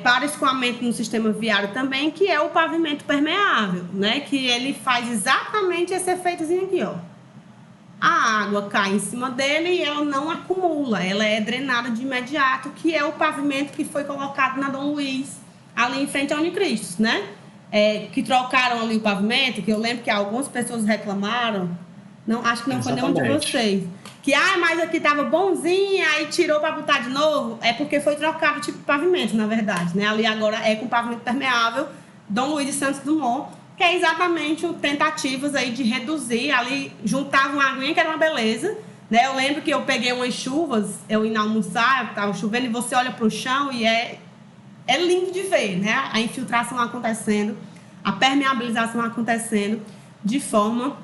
para escoamento no sistema viário também, que é o pavimento permeável, né? Que ele faz exatamente esse efeitozinho aqui, ó. A água cai em cima dele e ela não acumula, ela é drenada de imediato, que é o pavimento que foi colocado na Dom Luiz, ali em frente ao Unicristos, né? Que trocaram ali o pavimento, que eu lembro que algumas pessoas reclamaram, não, acho que não foi nenhum de vocês, que mas aqui tava bonzinho, aí tirou para botar de novo, é porque foi trocado o tipo de pavimento, na verdade, né? Ali agora é com pavimento permeável, Dom Luiz de Santos Dumont, que é exatamente tentativas aí de reduzir, ali juntava uma aguinha que era uma beleza, né? Eu lembro que eu peguei umas chuvas, eu ia almoçar, estava chovendo, e você olha para o chão e é lindo de ver, né? A infiltração acontecendo, a permeabilização acontecendo de forma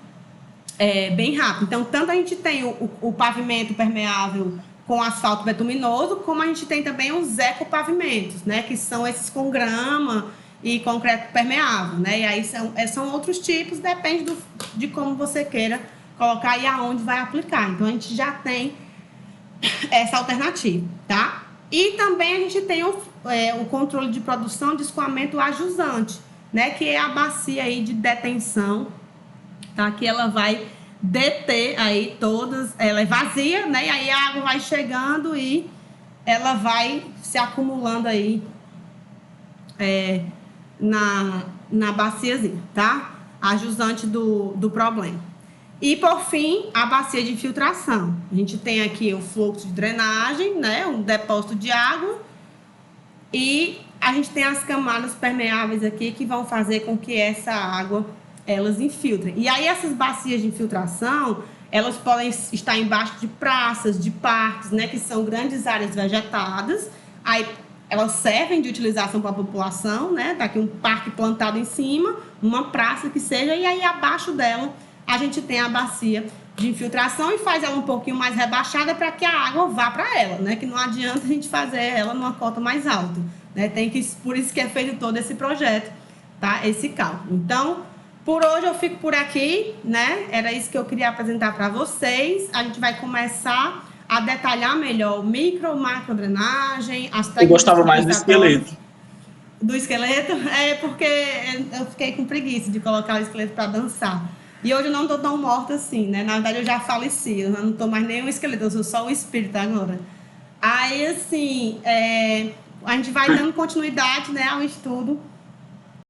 bem rápida. Então, tanto a gente tem o pavimento permeável com asfalto betuminoso, como a gente tem também os ecopavimentos, né? Que são esses com grama e concreto permeável, né? E aí são outros tipos, depende de como você queira colocar e aonde vai aplicar. Então, a gente já tem essa alternativa, tá? E também a gente tem o controle de produção de escoamento ajusante, né? Que é a bacia aí de detenção, tá? Que ela vai deter aí ela é vazia, né? E aí a água vai chegando e ela vai se acumulando aí na baciazinha, tá? A jusante do problema. E, por fim, a bacia de infiltração. A gente tem aqui o fluxo de drenagem, né? Um depósito de água. E a gente tem as camadas permeáveis aqui que vão fazer com que essa água, elas infiltrem. E aí, essas bacias de infiltração, elas podem estar embaixo de praças, de parques, né? Que são grandes áreas vegetadas. Aí, elas servem de utilização para a população, né? Tá aqui um parque plantado em cima, uma praça que seja, e aí abaixo dela a gente tem a bacia de infiltração e faz ela um pouquinho mais rebaixada para que a água vá para ela, né? Que não adianta a gente fazer ela numa cota mais alta, né? Por isso que é feito todo esse projeto, tá? Esse cálculo. Então, por hoje eu fico por aqui, né? Era isso que eu queria apresentar para vocês. A gente vai começar a detalhar melhor macro drenagem, as técnicas.
Eu gostava mais do esqueleto.
Do esqueleto? Porque eu fiquei com preguiça de colocar o esqueleto para dançar. E hoje eu não estou tão morta assim, né? Na verdade, eu já faleci, eu não estou mais nem um esqueleto, eu sou só o espírito agora. Aí, assim, a gente vai dando continuidade, né, ao estudo